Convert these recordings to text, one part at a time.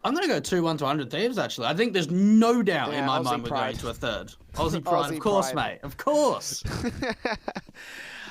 I'm going to go 2-1 to 100 Thieves, actually. I think there's no doubt in my mind we're going to a third. Aussie Pride, of course, mate. Of course.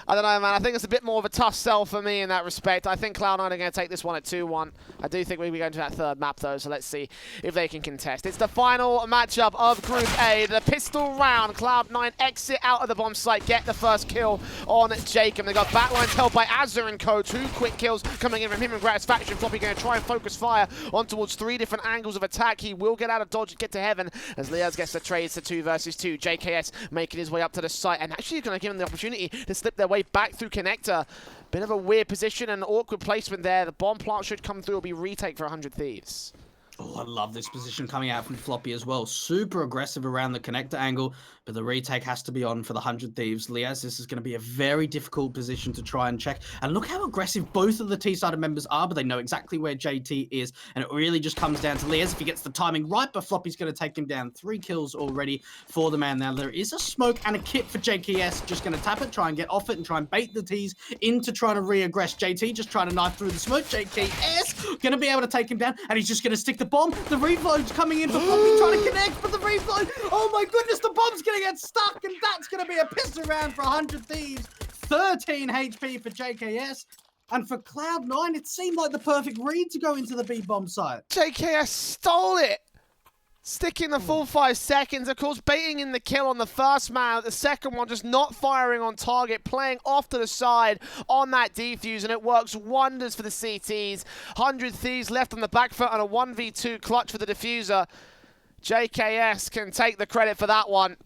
I don't know, man. I think it's a bit more of a tough sell for me in that respect. I think Cloud9 are going to take this one at 2-1. I do think we'll be going to that third map, though, so let's see if they can contest. It's the final matchup of Group A, the pistol round. Cloud9 exit out of the bomb site, get the first kill on Jacob. They got backlines held by Azur and Co. 2 quick kills coming in from him and Gratisfaction. Floppy going to try and focus fire on towards 3 different angles of attack. He will get out of dodge and get to heaven as Leaz gets the trades to 2 versus 2. JKS making his way up to the site and actually going to give him the opportunity to slip their way back through connector. Bit of a weird position and awkward placement there. The bomb plant should come through. It'll be retake for 100 Thieves. Oh, I love this position coming out from Floppy as well. Super aggressive around the connector angle, but the retake has to be on for the 100 Thieves. Leaz, this is going to be a very difficult position to try and check. And look how aggressive both of the T-sided members are, but they know exactly where JT is. And it really just comes down to Leaz if he gets the timing right, but Floppy's going to take him down. 3 kills already for the man. Now, there is a smoke and a kit for JKS. Just going to tap it, try and get off it, and try and bait the T's into trying to re-aggress JT. Just trying to knife through the smoke. JKS going to be able to take him down, and he's just going to stick the bomb. The reload's coming in for Floppy trying to connect, but the reload, oh my goodness, the bomb's going to get stuck, and that's going to be a pistol round for 100 Thieves. 13 HP for JKS. And for Cloud9, it seemed like the perfect read to go into the B bomb site. JKS stole it. Sticking the full 5 seconds, of course, baiting in the kill on the first man. The second one just not firing on target, playing off to the side on that defuse, and it works wonders for the CTs. 100 Thieves left on the back foot on a 1v2 clutch for the diffuser. JKS can take the credit for that one.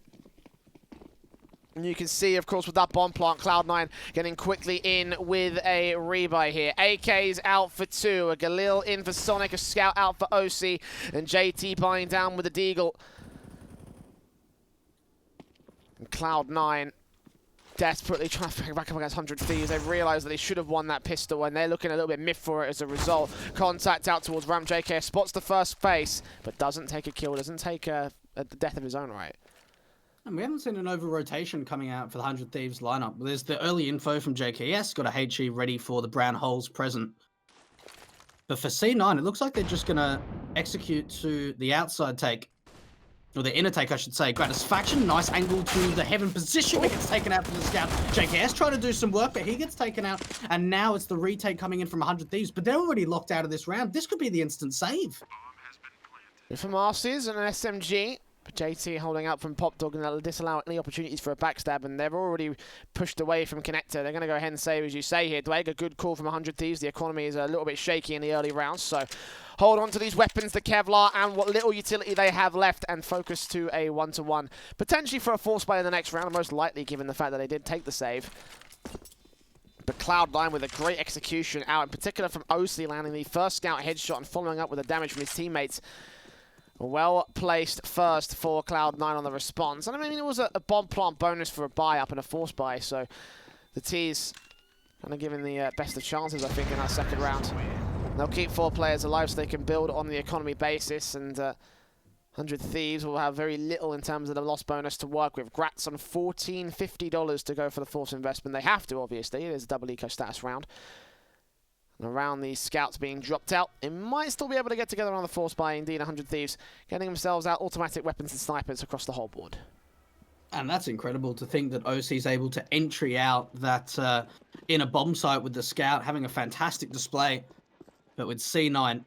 And you can see, of course, with that bomb plant, Cloud9 getting quickly in with a rebuy here. AK's out for 2, a Galil in for Sonic, a Scout out for OC, and JT buying down with a Deagle. And Cloud9 desperately trying to back up against 100 Thieves. They realise that they should have won that pistol, and they're looking a little bit miffed for it as a result. Contact out towards ramp. JKS spots the first face, but doesn't take a kill, doesn't take the death of his own right. And we haven't seen an over-rotation coming out for the 100 Thieves lineup. There's the early info from JKS, got a HE ready for the brown holes present. But for C9, it looks like they're just going to execute to the outside take. Or the inner take, I should say. Gratisfaction, nice angle to the heaven position, but gets taken out from the scout. JKS trying to do some work, but he gets taken out. And now it's the retake coming in from 100 Thieves, but they're already locked out of this round. This could be the instant save. From Arces and an SMG. JT holding out from Pop Dog, and that'll disallow any opportunities for a backstab, and they've already pushed away from Connector. They're going to go ahead and save, as you say here. Dwayne, a good call from 100 Thieves. The economy is a little bit shaky in the early rounds, so hold on to these weapons, the Kevlar, and what little utility they have left, and focus to a 1-to-1. Potentially for a force buy in the next round, most likely given the fact that they did take the save. But Cloud9 with a great execution out, in particular from OC, landing the first scout headshot and following up with the damage from his teammates. Well-placed first for Cloud9 on the response. And I mean, it was a bomb plant bonus for a buy-up and a force buy, so the T's kind of giving the best of chances, I think, in that second round. They'll keep 4 players alive so they can build on the economy basis, and 100 Thieves will have very little in terms of the loss bonus to work with. Grats on $14.50 to go for the force investment. They have to, obviously. It is a double eco status round. Around the scouts being dropped out, it might still be able to get together on the force buy. Indeed, 100 Thieves getting themselves out automatic weapons and snipers across the whole board. And that's incredible to think that OC is able to entry out that in a bomb site with the scout, having a fantastic display. But with C9,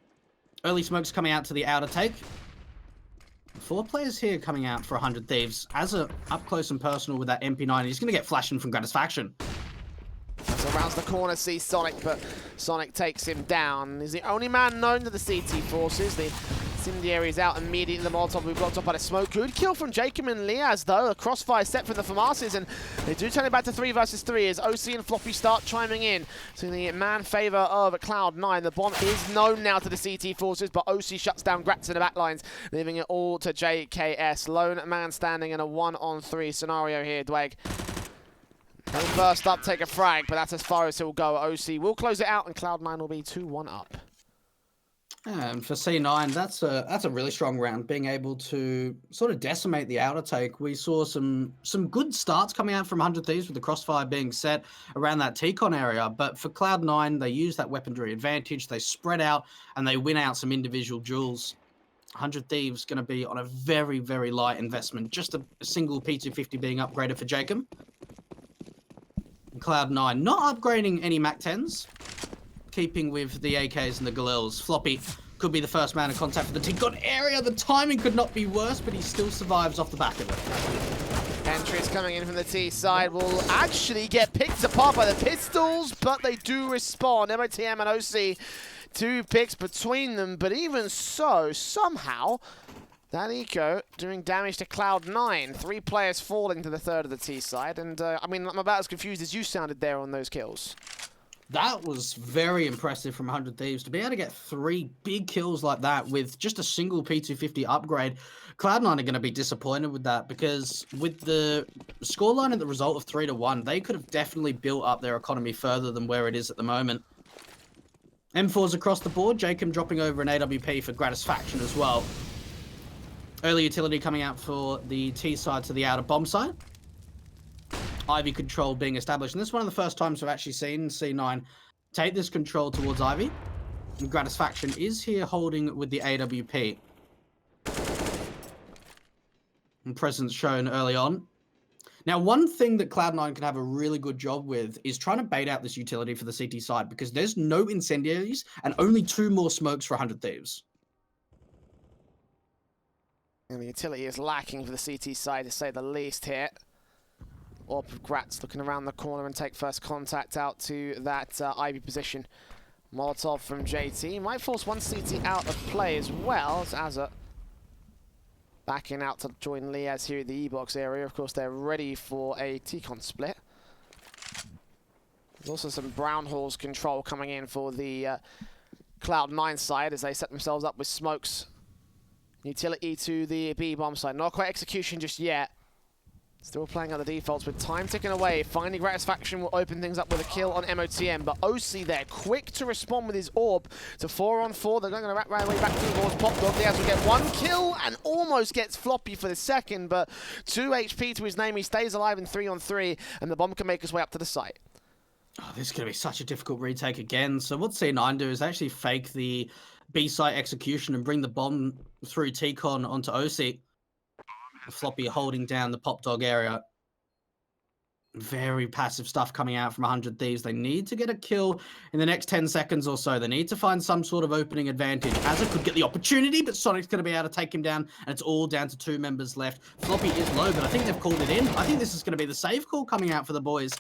early smokes coming out to the outer take. 4 players here coming out for 100 Thieves. As a up close and personal with that MP9, he's going to get flashing from Gratisfaction. So rounds the corner, sees Sonic, but Sonic takes him down. He's the only man known to the CT forces. The incendiary is out immediately. The Molotov we blocked up by the smoke. Good kill from Jacob and Leaz, though. A crossfire set from the FAMASes, and they do turn it back to 3 versus 3 as OC and Floppy start chiming in to the man favor of Cloud9. The bomb is known now to the CT forces, but OC shuts down Gratz in the back lines, leaving it all to JKS. Lone man standing in a 1-on-3 scenario here, Dweg. He'll burst up, take a frag, but that's as far as he'll go. OC will close it out, and Cloud9 will be 2-1 up. And for C9, that's a really strong round, being able to sort of decimate the outer take. We saw some good starts coming out from 100 Thieves with the crossfire being set around that T-Con area, but for Cloud9, they use that weaponry advantage, they spread out, and they win out some individual duels. 100 Thieves going to be on a very, very light investment. Just a single P250 being upgraded for Jacob. Cloud9 not upgrading any MAC-10s. Keeping with the AKs and the Galils. Floppy could be the first man in contact for the T-Con area. The timing could not be worse, but he still survives off the back of it. Entries coming in from the T side will actually get picked apart by the pistols, but they do respond. MOTM and OC, 2 picks between them, but even so, somehow, that eco doing damage to Cloud9. 3 players falling to the third of the T side, and I mean, I'm about as confused as you sounded there on those kills. That was very impressive from 100 Thieves. To be able to get 3 big kills like that with just a single P250 upgrade, Cloud9 are going to be disappointed with that, because with the scoreline and the result of 3-1, they could have definitely built up their economy further than where it is at the moment. M4s across the board, Jacob dropping over an AWP for Gratisfaction as well. Early utility coming out for the T side to the outer bomb side. Ivy control being established. And this is one of the first times we've actually seen C9 take this control towards Ivy. And Gratisfaction is here holding with the AWP. And presence shown early on. Now, one thing that Cloud9 can have a really good job with is trying to bait out this utility for the CT side, because there's no incendiaries and only 2 more smokes for 100 Thieves. And the utility is lacking for the CT side, to say the least here. Orp of Gratz looking around the corner and take first contact out to that Ivy position. Molotov from JT might force one CT out of play as well, as Azza backing out to join Liaz here in the E-box area. Of course, they're ready for a T-Con split. There's also some Brown Halls control coming in for the Cloud9 side as they set themselves up with smokes. Utility to the B-bomb side. Not quite execution just yet. Still playing on the defaults with time ticking away. Finally, Gratisfaction will open things up with a kill on MOTM, but OC there, quick to respond with his orb to 4-on-4. They're going to wrap right away back towards Pop Dog. They have to get 1 kill and almost gets Floppy for the second, but 2 HP to his name. He stays alive in 3-on-3, and the bomb can make his way up to the site. Oh, this is going to be such a difficult retake again. So what C9 do is actually fake the B-site execution and bring the bomb through T-Con onto OC. Floppy holding down the Pop Dog area. Very passive stuff coming out from 100 Thieves. They need to get a kill in the next 10 seconds or so. They need to find some sort of opening advantage. Azza could get the opportunity, but Sonic's going to be able to take him down, and it's all down to 2 members left. Floppy is low, but I think they've called it in. I think this is going to be the save call coming out for the boys.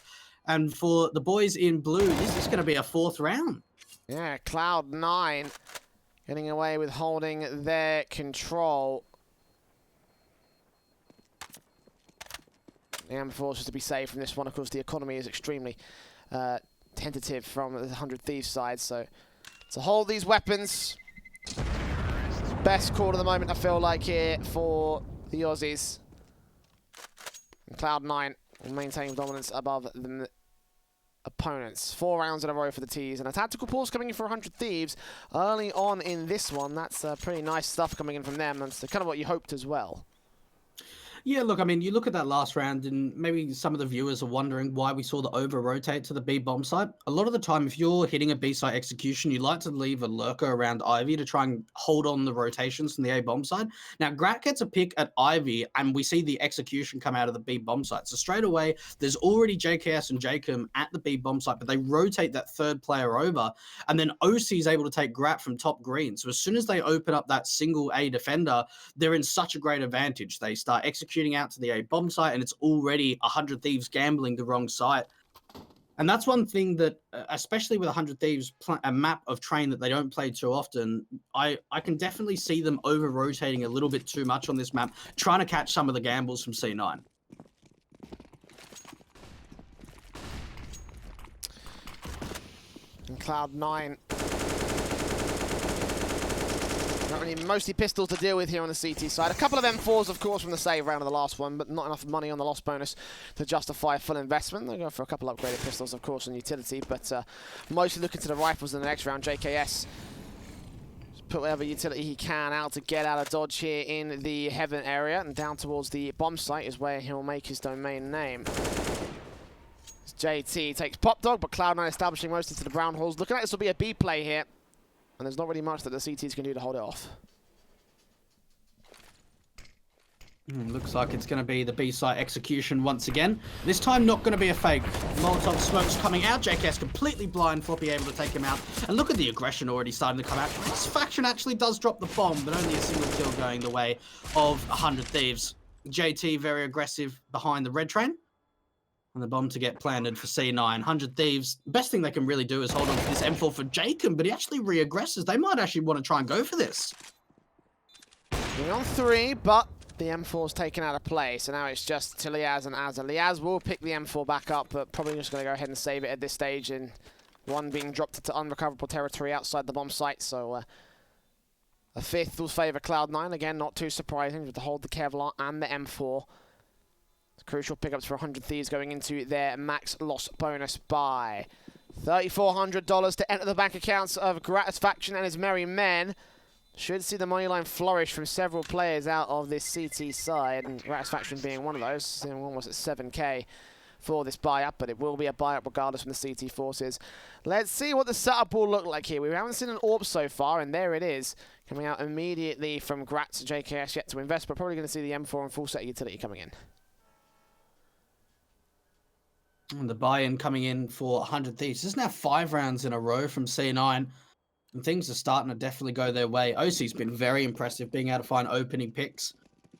And for the boys in blue, this is going to be a 4th round. Yeah, Cloud9 getting away with holding their control. The M4s to be saved from this one. Of course, the economy is extremely tentative from the 100 Thieves side, so to hold these weapons, best call of the moment, I feel like, here for the Aussies. And Cloud9 will maintain dominance above the opponents. 4 rounds in a row for the T's, and a tactical pause coming in for 100 Thieves early on in this one. That's pretty nice stuff coming in from them. That's kind of what you hoped as well. Yeah, look, I mean, you look at that last round, and maybe some of the viewers are wondering why we saw the over-rotate to the B-bomb site. A lot of the time, if you're hitting a B-site execution, you like to leave a lurker around Ivy to try and hold on the rotations from the A-bomb side. Now, Grat gets a pick at Ivy, and we see the execution come out of the B-bomb site. So straight away, there's already JKS and Jacob at the B-bomb site, but they rotate that 3rd player over, and then OC is able to take Grat from top green. So as soon as they open up that single A defender, they're in such a great advantage. They start executing out to the A bomb site, and it's already 100 Thieves gambling the wrong site. And that's one thing that, especially with 100 Thieves, a map of Train that they don't play too often, I can definitely see them over-rotating a little bit too much on this map, trying to catch some of the gambles from C9. And Cloud9 mostly pistols to deal with here on the CT side. A couple of M4s, of course, from the save round of the last one, but not enough money on the loss bonus to justify full investment. They'll go for a couple of upgraded pistols, of course, on utility, but mostly looking to the rifles in the next round. JKS put whatever utility he can out to get out of dodge here in the Heaven area, and down towards the bomb site is where he'll make his domain name. JT takes Pop Dog, but Cloud9 establishing most into the brown holes. Looking like this will be a B play here, and there's not really much that the CTs can do to hold it off. Looks like it's going to be the B-site execution once again. This time not going to be a fake. Molotov smoke's coming out. JKS completely blind. Floppy able to take him out. And look at the aggression already starting to come out. This faction actually does drop the bomb, but only a single kill going the way of 100 Thieves. JT very aggressive behind the red train. And the bomb to get planted for C9. 100 Thieves, best thing they can really do is hold on to this M4 for Jacob, but he actually re-aggresses. They might actually want to try and go for this. We're on 3, but the M4's taken out of play, so now it's just to Liaz and Azza. Liaz will pick the M4 back up, but probably just going to go ahead and save it at this stage, and one being dropped into unrecoverable territory outside the bomb site, so a fifth will favour Cloud9. Again, not too surprising, with to hold the Kevlar and the M4. Crucial pickups for 100 Thieves going into their max loss bonus buy. $3,400 to enter the bank accounts of Gratis Faction and his merry men. Should see the money line flourish from several players out of this CT side, and Gratis Faction being one of those. One was at 7K for this buy-up, but it will be a buy-up regardless from the CT forces. Let's see what the setup will look like here. We haven't seen an AWP so far, and there it is, coming out immediately from Gratz. JKS yet to invest, but probably going to see the M4 and full set of utility coming in. And the buy-in coming in for 100 Thieves. This is now 5 rounds in a row from C9. And things are starting to definitely go their way. OC's been very impressive being able to find opening picks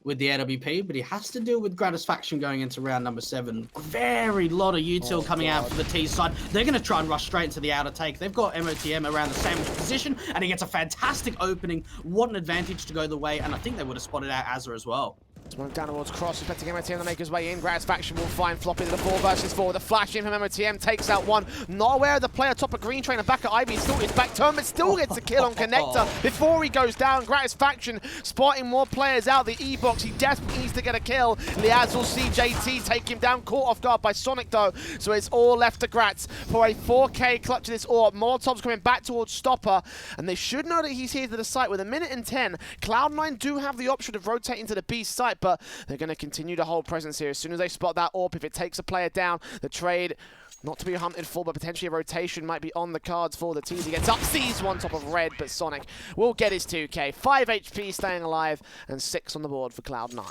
with the AWP, but he has to deal with Gratis Faction going into round number 7. Very lot of util coming out for the T side. They're going to try and rush straight into the outer take. They've got MOTM around the sandwich position, and he gets a fantastic opening. What an advantage to go the way, and I think they would have spotted out Azza as well. Smoke down towards Cross, expecting MOTM to make his way in. Gratis Faction will find Floppy to the 4 versus 4. The flash in from MOTM takes out one. Not aware of the player top of Green Train and back at Ivy. Still gets back to him, but still gets a kill on Connector before he goes down. Gratis Faction spotting more players out. The E-box, he desperately needs to get a kill. Liaz will see JT take him down, caught off guard by Sonic though. So it's all left to Gratz for a 4K clutch of this AWP. Molotov's coming back towards Stopper, and they should know that he's here to the site with 1:10. Cloud9 do have the option of rotating to the B site, but they're going to continue to hold presence here. As soon as they spot that AWP, if it takes a player down, the trade, not to be hunted for, but potentially a rotation might be on the cards for the Tees. He gets up, sees one top of red, but Sonic will get his 2K. 5 HP staying alive, and 6 on the board for Cloud9.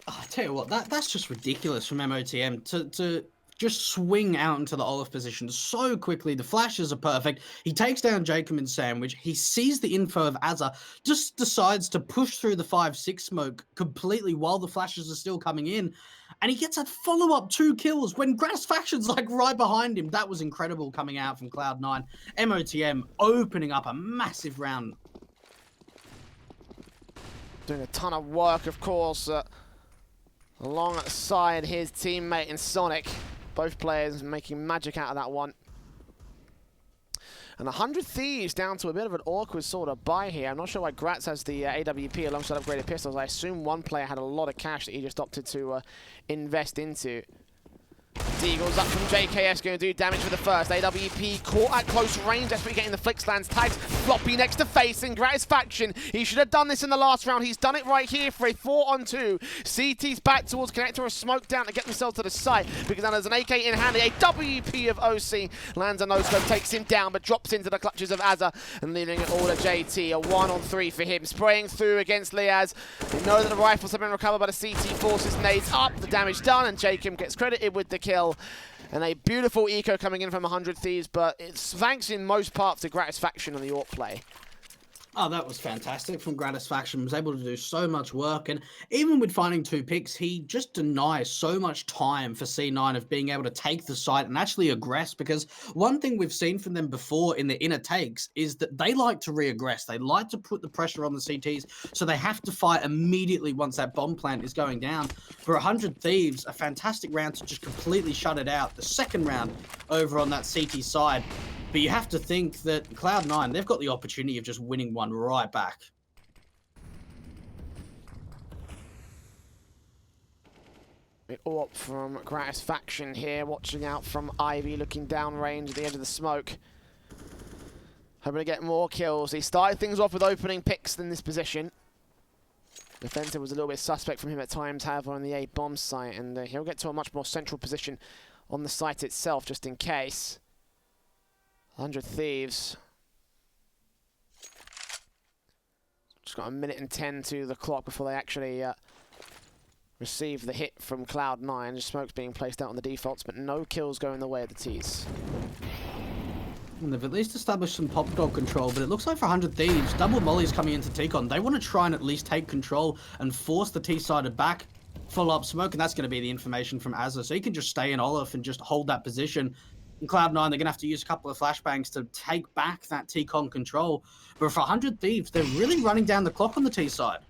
I tell you what, that's just ridiculous from MOTM to just swing out into the Olaf position so quickly. The flashes are perfect. He takes down Jacob in sandwich. He sees the info of Azza, just decides to push through the 5-6 smoke completely while the flashes are still coming in. And he gets a follow-up 2 kills when Gratis Faction's like right behind him. That was incredible coming out from Cloud9. MOTM opening up a massive round. Doing a ton of work, of course, alongside his teammate in Sonic. Both players making magic out of that one. And 100 Thieves down to a bit of an awkward sort of buy here. I'm not sure why Gratz has the AWP alongside upgraded pistols. I assume one player had a lot of cash that he just opted to invest into. Deagle's up from JKS, going to do damage for the first. AWP caught at close range, desperately getting the flick slants. Tags Floppy next to face in Gratis Faction. He should have done this in the last round. He's done it right here for a 4-on-2. CT's back towards Connector, a smoke down to get themselves to the site, because now there's an AK in hand. A WP of OC lands a no-scope, takes him down, but drops into the clutches of Azza and leaving it all to JT. A 1-on-3 for him, spraying through against Liaz. We know that the rifles have been recovered by the CT forces. Nades up, the damage done, and Jacob gets credited with the kill. And a beautiful eco coming in from 100 Thieves, but it's thanks in most part to Gratis Faction on the AWP play. Oh, that was fantastic from Gratis Faction. Was able to do so much work, and even with finding 2 picks, he just denies so much time for C9 of being able to take the site and actually aggress, because one thing we've seen from them before in the inner takes is that they like to re-aggress. They like to put the pressure on the CTs, so they have to fight immediately once that bomb plant is going down. For 100 Thieves, a fantastic round to just completely shut it out. The second round over on that CT side. But you have to think that Cloud9, they've got the opportunity of just winning one right back. Bit AWP from Gratis Faction here, watching out from Ivy, looking downrange at the edge of the smoke. Hoping to get more kills. He started things off with opening picks in this position. Defensive was a little bit suspect from him at times, however, on the A bomb site, and he'll get to a much more central position on the site itself, just in case. 100 Thieves. Just got a minute and 10 to the clock before they actually receive the hit from Cloud9. Just smoke's being placed out on the defaults, but no kills going the way of the T's. And they've at least established some pop dog control, but it looks like for 100 Thieves, double mollies coming into T-Con. They want to try and at least take control and force the T-sided back, full up smoke, and that's going to be the information from Azza. So he can just stay in Olaf and just hold that position. In Cloud9, they're going to have to use a couple of flashbangs to take back that T-Con control. But for 100 Thieves, they're really running down the clock on the T-side.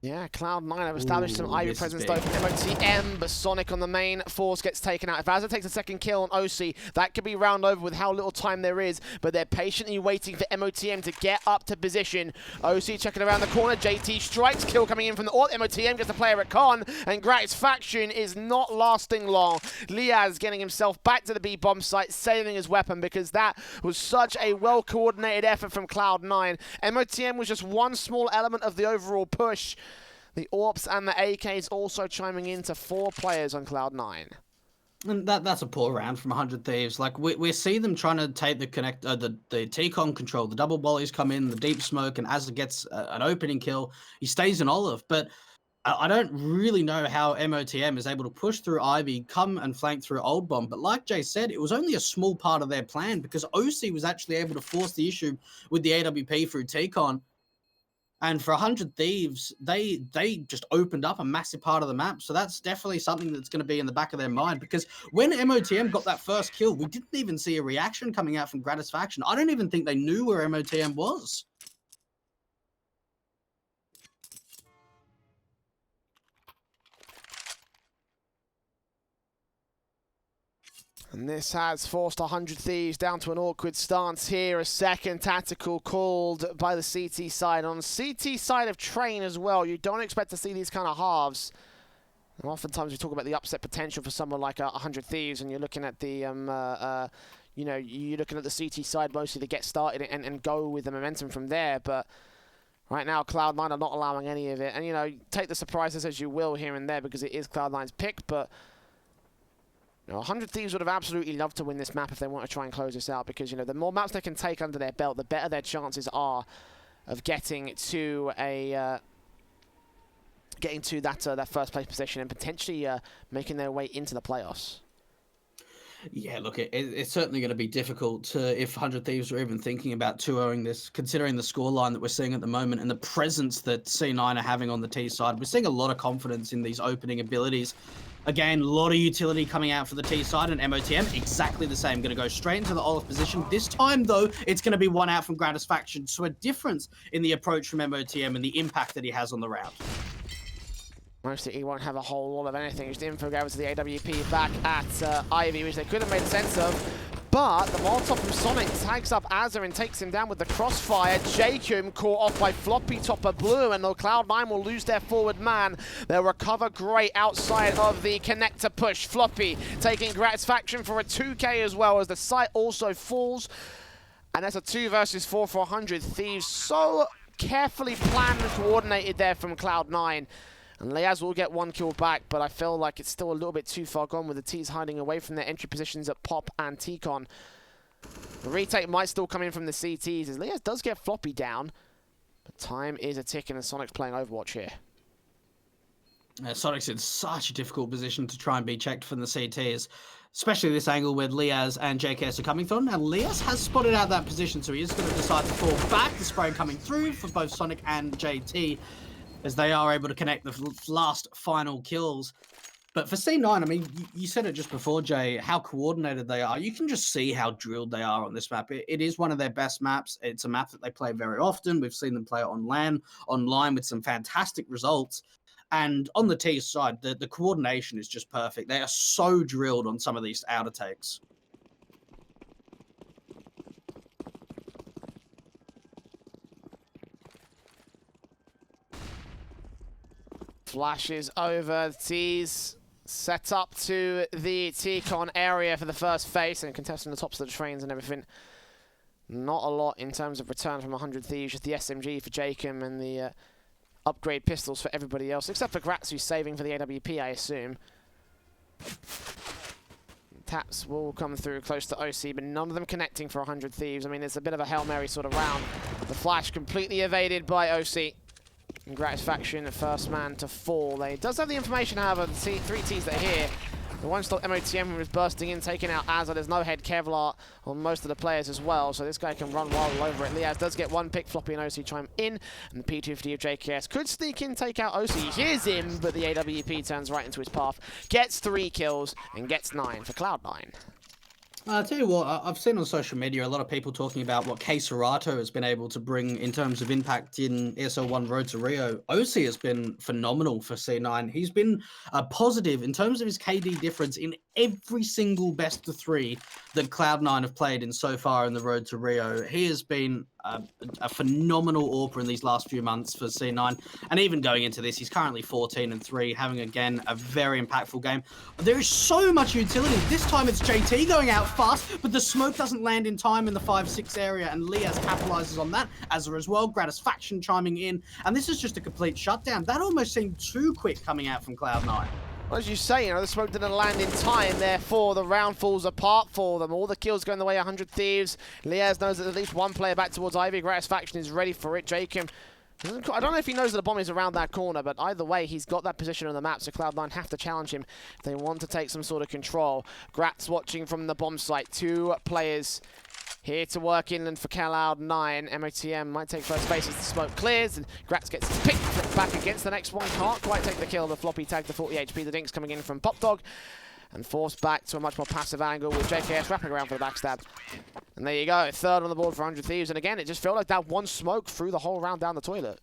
Yeah, Cloud9 have established some Ivy presence though for MOTM, but Sonic on the main force gets taken out. If Azza takes a second kill on OC, that could be round over with how little time there is, but they're patiently waiting for MOTM to get up to position. OC checking around the corner, JT strikes, kill coming in from the alt. MOTM gets the player at con, and Gratisfaction is not lasting long. Liaz getting himself back to the B bomb site, saving his weapon, because that was such a well-coordinated effort from Cloud9. MOTM was just one small element of the overall push. The AWPs and the AKs also chiming in to 4 players on Cloud9. And that's a poor round from 100 Thieves. Like, we see them trying to take the T-Con control. The double volleys come in, the deep smoke, and Azza gets an opening kill. He stays in Olive, but I don't really know how MOTM is able to push through Ivy, come and flank through Old Bomb. But like Jay said, it was only a small part of their plan, because OC was actually able to force the issue with the AWP through T-Con. And for 100 Thieves, they just opened up a massive part of the map. So that's definitely something that's going to be in the back of their mind. Because when MOTM got that first kill, we didn't even see a reaction coming out from Gratisfaction. I don't even think they knew where MOTM was. And this has forced 100 Thieves down to an awkward stance here. A second tactical called by the CT side. On CT side of Train as well, you don't expect to see these kind of halves. And oftentimes we talk about the upset potential for someone like 100 Thieves, and you're looking at the, you know, you're looking at the CT side mostly to get started and go with the momentum from there. But right now, Cloud9 are not allowing any of it. And, you know, take the surprises as you will here and there, because it is Cloud9's pick, but 100 Thieves would have absolutely loved to win this map if they want to try and close this out, because, you know, the more maps they can take under their belt, the better their chances are of getting to a that first place position and potentially making their way into the playoffs. Yeah, look, it's certainly going to be difficult if 100 Thieves are even thinking about 2-0ing this, considering the scoreline that we're seeing at the moment and the presence that C9 are having on the T side. We're seeing a lot of confidence in these opening abilities. Again, a lot of utility coming out for the T side, and MOTM exactly the same. Going to go straight into the Olaf position. This time, though, it's going to be one out from Gratisfaction. So a difference in the approach from MOTM and the impact that he has on the round. Mostly he won't have a whole lot of anything. Just info goes to the AWP back at Ivy, which they could have made sense of. But the Molotov from Sonic tags up Azza and takes him down with the crossfire. Jacob caught off by Floppy Topper Blue, and though Cloud9 will lose their forward man, they'll recover great outside of the connector push. Floppy taking Gratisfaction for a 2K as well, as the site also falls. And that's a 2 versus 4 for 100 Thieves. So carefully planned and coordinated there from Cloud9. And Leaz will get 1 kill back, but I feel like it's still a little bit too far gone with the T's hiding away from their entry positions at Pop and T-Con. The retake might still come in from the CTs, as Leaz does get Floppy down. But time is a ticking, and Sonic's playing Overwatch here. Sonic's in such a difficult position to try and be checked from the CTs, especially this angle where Liaz and JKS are coming through. Now, Liaz has spotted out that position, so he is going to decide to fall back. The spray coming through for both Sonic and JT, as they are able to connect the last final kills. But for C9, I mean, you said it just before, Jay, how coordinated they are. You can just see how drilled they are on this map. It is one of their best maps. It's a map that they play very often. We've seen them play it online with some fantastic results. And on the T side, the coordination is just perfect. They are so drilled on some of these outer takes. Flashes over, T's set up to the T-Con area for the first phase, and contesting the tops of the trains and everything. Not a lot in terms of return from 100 Thieves, just the SMG for Jacob and the upgrade pistols for everybody else, except for Gratz, who's saving for the AWP, I assume. Taps will come through close to OC, but none of them connecting for 100 Thieves. I mean, it's a bit of a Hail Mary sort of round. The flash completely evaded by OC. And Gratz faction, the first man to fall. They does have the information, however, the three Ts that are here. The one-stop MOTM was bursting in, taking out Azza. There's no head Kevlar on most of the players as well, so this guy can run wild all over it. Liaz does get one pick, Floppy and OC chime in, and the P250 of JKS could sneak in, take out OC. He hears him, but the AWP turns right into his path. Gets 3 kills, and gets 9 for Cloud9. I'll tell you what, I've seen on social media a lot of people talking about what K Serato has been able to bring in terms of impact in ESL 1 Road to Rio. OC has been phenomenal for C9. He's been positive in terms of his KD difference in every single best of 3 that Cloud9 have played in so far in the Road to Rio. He has been a phenomenal AWPer in these last few months for C9. And even going into this, he's currently 14-3, having, again, a very impactful game. There is so much utility. This time it's JT going out fast, but the smoke doesn't land in time in the 5-6 area, and Liaz capitalizes on that. Azza as well, Gratisfaction chiming in, and this is just a complete shutdown. That almost seemed too quick coming out from Cloud9. Well, as you say, the smoke didn't land in time, therefore the round falls apart for them. All the kills going the way 100 Thieves. Liaz knows that at least one player back towards Ivy. Gratisfaction is ready for it. Jacob, I don't know if he knows that the bomb is around that corner, but either way, he's got that position on the map, so Cloud9 have to challenge him if they want to take some sort of control. Gratz watching from the bomb site. 2 players here to work inland for Cloud9. MOTM might take first base as the smoke clears, and Gratz gets his pick back against the next one. Can't quite take the kill. The Floppy tag to 40 HP. The dinks coming in from Popdog, and forced back to a much more passive angle with JKS wrapping around for the backstab. And there you go, 3rd on the board for 100 Thieves. And again, it just felt like that one smoke threw the whole round down the toilet.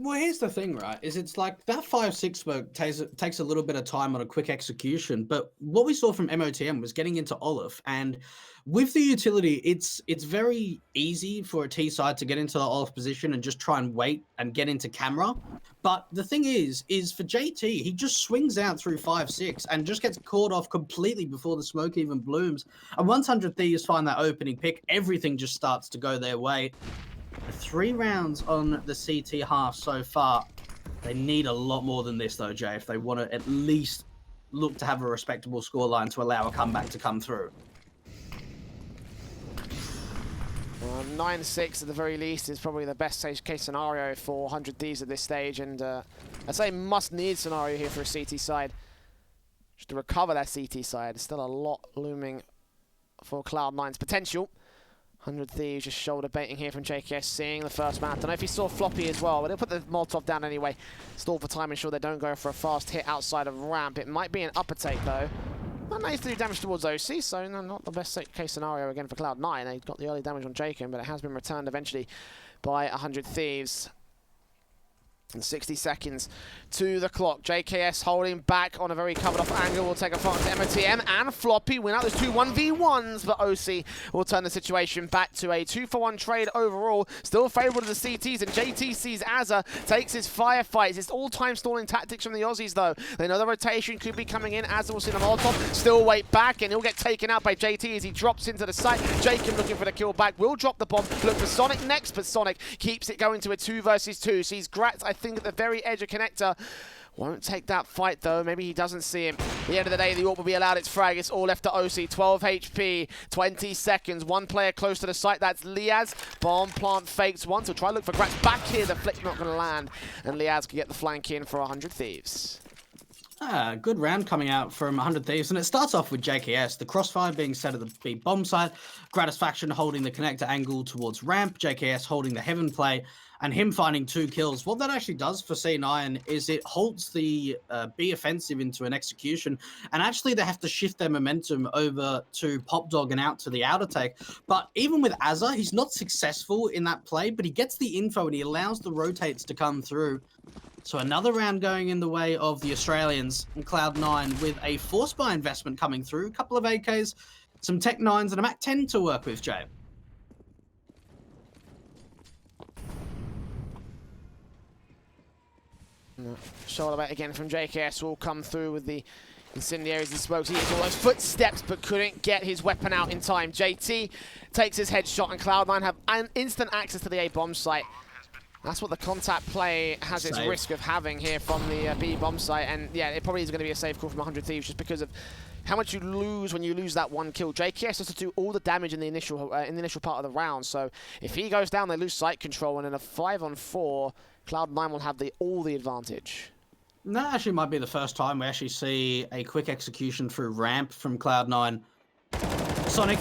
Well, here's the thing, right, is it's like that 5-6 smoke takes a little bit of time on a quick execution, but what we saw from MOTM was getting into Olaf, and with the utility, it's very easy for a T side to get into the Olaf position and just try and wait and get into camera. But the thing is for JT, he just swings out through 5-6 and just gets caught off completely before the smoke even blooms. And once 100 Thieves find that opening pick, everything just starts to go their way. 3 rounds on the CT half so far. They need a lot more than this, though, Jay, if they want to at least look to have a respectable scoreline to allow a comeback to come through. 9-6 at the very least is probably the best case scenario for 100 Thieves at this stage, and I'd say must-need scenario here for a CT side. Just to recover that CT side, there's still a lot looming for Cloud9's potential. 100 Thieves just shoulder baiting here from JKS, seeing the first man. Don't know if he saw Floppy as well, but he'll put the Molotov down anyway. Stall for time, ensure they don't go for a fast hit outside of ramp. It might be an upper take though. Not nice to do damage towards OC, so not the best case scenario again for Cloud9. They got the early damage on Jacob, but it has been returned eventually by 100 Thieves. And 60 seconds to the clock. JKS holding back on a very covered off angle. Will take a front to MOTM and Floppy. Win out those 2 1v1s, but OC will turn the situation back to a 2-for-1 trade overall. Still favourable to the CTs, and JT sees Azza takes his firefights. It's all time stalling tactics from the Aussies though. They know the rotation could be coming in. Azza will see the Molotov, still wait back, and he'll get taken out by JT as he drops into the site. Jacob looking for the kill back, will drop the bomb. Look for Sonic next, but Sonic keeps it going to a 2 versus 2. Sees Gratz, I think, at the very edge of connector. Won't take that fight though. Maybe he doesn't see him. At the end of the day, the AWP will be allowed its frag. It's all left to OC. 12 HP, 20 seconds. One player close to the site. That's Liaz. Bomb plant fakes once. He'll try to look for Gratz back here. The flick not going to land. And Liaz can get the flank in for 100 Thieves. Good round coming out from 100 Thieves, and it starts off with JKS. The crossfire being set at the B bomb side, Gratisfaction holding the connector angle towards ramp, JKS holding the heaven play, and him finding 2 kills. What that actually does for C9 is it halts the B offensive into an execution, and actually they have to shift their momentum over to Popdog and out to the outer take. But even with Azza, he's not successful in that play, but he gets the info and he allows the rotates to come through. So another round going in the way of the Australians and Cloud9 with a force buy investment coming through. A couple of AKs, some Tech 9s, and a Mac 10 to work with, Jay. Shoulder back again from JKS will come through with the Incendiaries and smokes. He hits all those footsteps, but couldn't get his weapon out in time. JT takes his headshot, and Cloud9 have an instant access to the A bomb site. That's what the contact play has its risk of having here from the B bomb site. And yeah, it probably is going to be a safe call from 100 Thieves just because of how much you lose when you lose that one kill. JKS has to do all the damage in the initial part of the round. So if he goes down, they lose site control, and in a 5-on-4, Cloud9 will have all the advantage. That actually might be the first time we actually see a quick execution through ramp from Cloud9. Sonic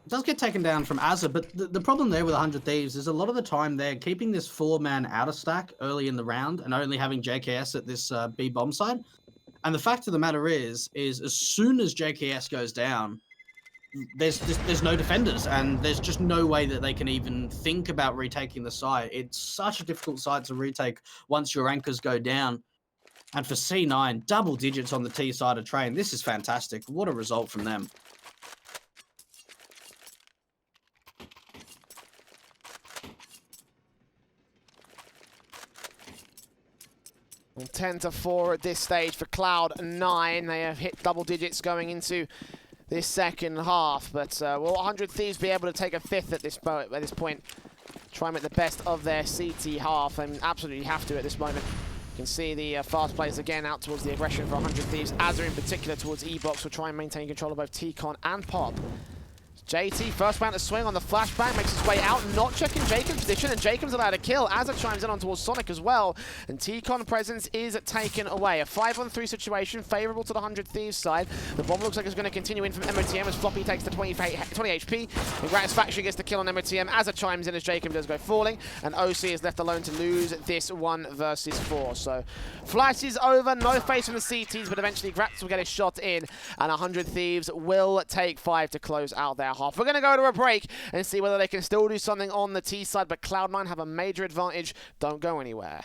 does get taken down from Azza, but the problem there with 100 Thieves is a lot of the time they're keeping this 4-man outer stack early in the round and only having JKS at this B bomb side. And the fact of the matter is as soon as JKS goes down, there's no defenders, and there's just no way that they can even think about retaking the site. It's such a difficult site to retake once your anchors go down. And for C9, double digits on the T side of train. This is fantastic. What a result from them. Well, 10-4 at this stage for Cloud9. They have hit double digits going into this second half, but will 100 Thieves be able to take a fifth at this point? Try and make the best of their CT half, and absolutely have to at this moment. You can see the fast players again out towards the aggression for 100 Thieves. Azza in particular towards E-Box will try and maintain control of both T-Con and Pop. JT, first round to swing on the flashbang, makes his way out, not checking Jacob's position, and Jacob's allowed a kill. Azza chimes in on towards Sonic as well, and T-Con presence is taken away. A 5-on-3 situation, favorable to the 100 Thieves side. The bomb looks like it's going to continue in from MOTM as Floppy takes the 20 HP, and Gratisfaction gets the kill on MOTM. Azza chimes in as Jacob does go falling, and OC is left alone to lose this 1 versus 4. So, Flash is over, no face from the CTs, but eventually Gratis will get his shot in, and 100 Thieves will take 5 to close out their half. We're going to go to a break and see whether they can still do something on the T side, but Cloud9 have a major advantage. Don't go anywhere.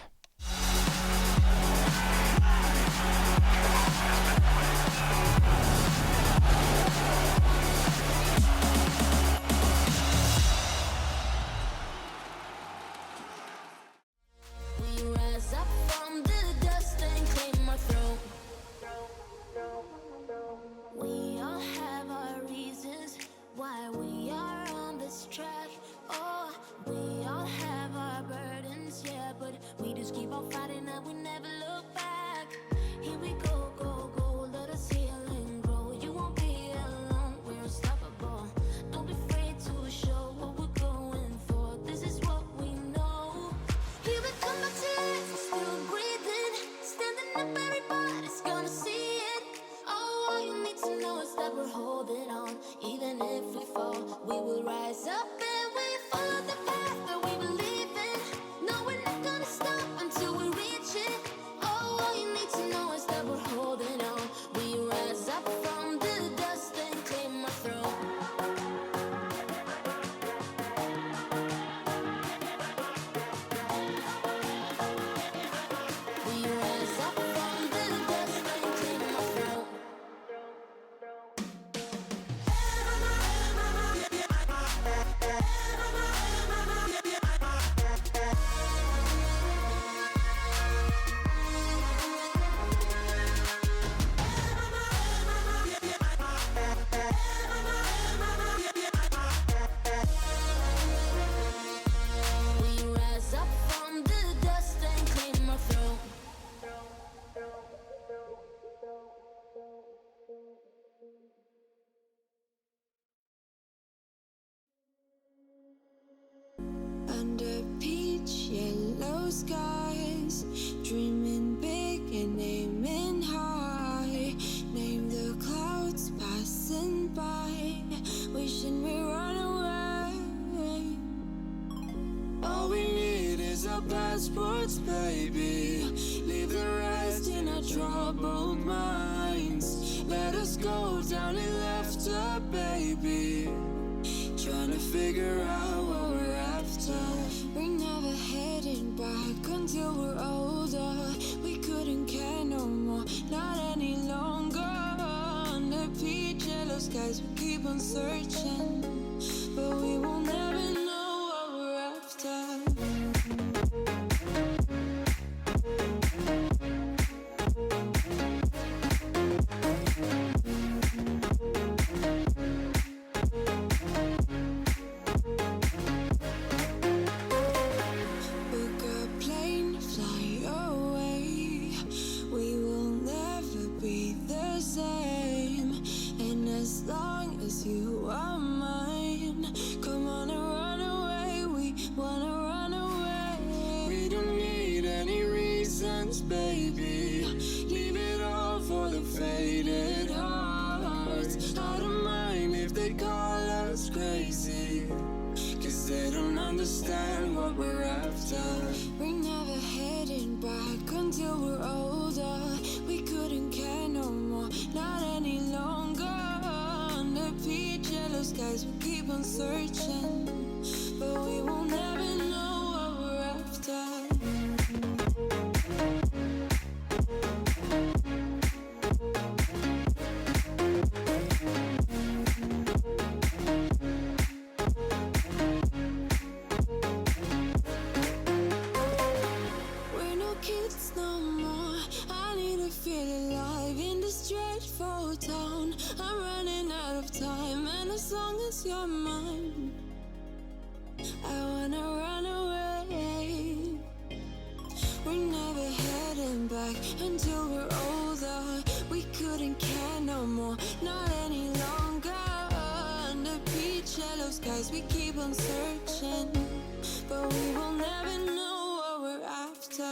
Under peach yellow skies, dreaming big and aiming high. Name the clouds passing by, wishing we run away. All we need is our passports, baby. Leave the rest in our troubled minds. Let us go down in laughter, baby. Trying to figure out what we're after. We're never heading back until we're older. We couldn't care no more, not any longer. Under peach yellow skies, we keep on searching, but we will never know what we're after. after. We're never heading back until we're older. We couldn't care no more, not any longer. Under peach yellow skies, we keep on searching, but we will never know what we're after. We're no kids no more. I need to feel alive in this dreadful town. I'm running out of time, and as long as you're mine, I wanna run away. We're never heading back until we're older. We couldn't care no more, not any longer. Under peach yellow skies, we keep on searching, but we will never know what we're after.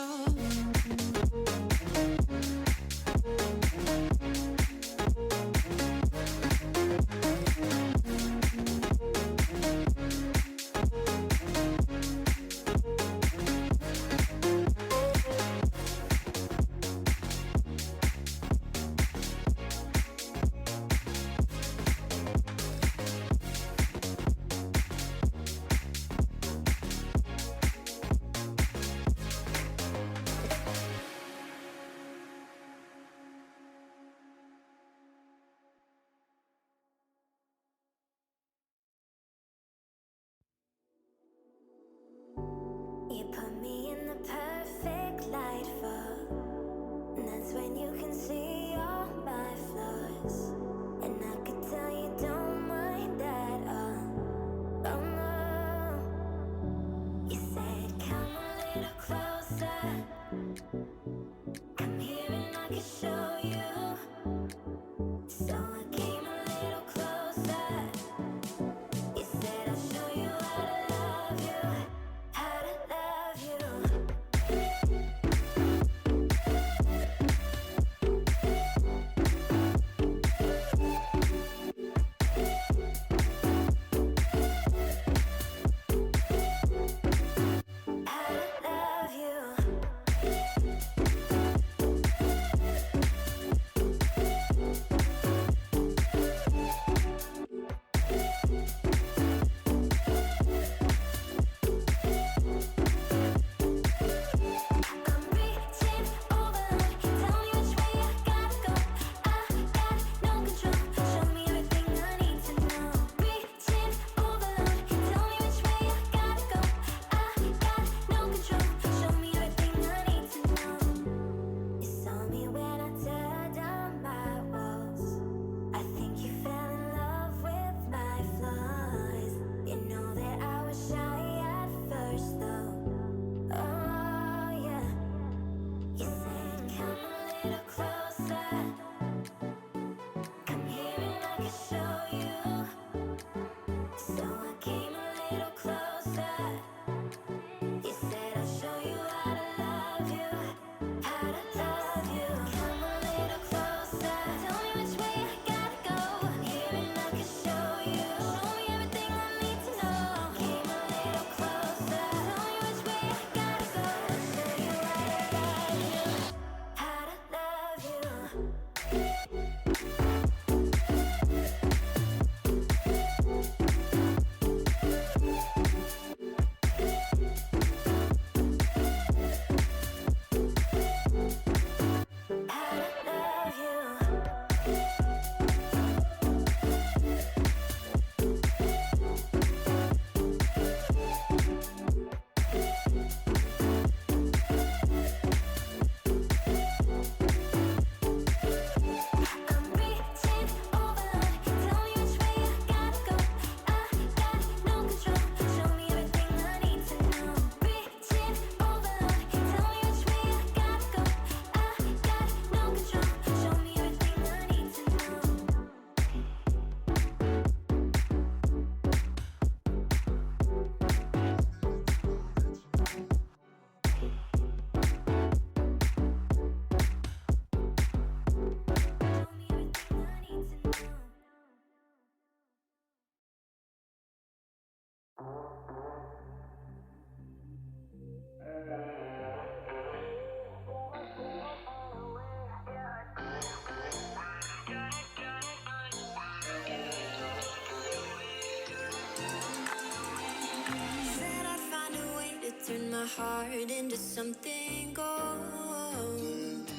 heart into something gold.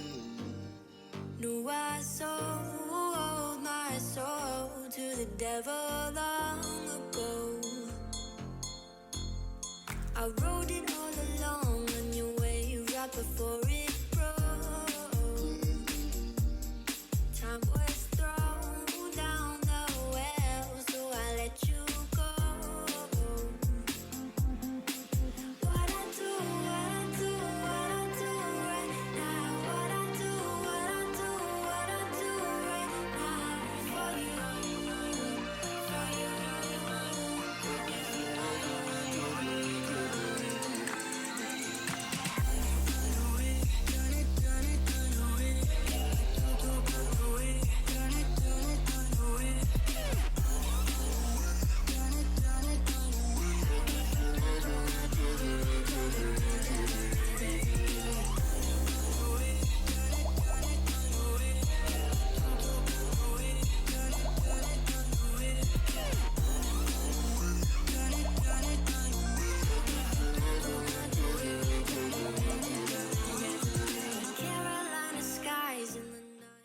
Knew I sold my soul to the devil long ago. I wrote it all along on your wave right before it broke. Time was thrown down the well, so I let you go. What I do right now. What I do right now for you, for you. Carolina skies in the night.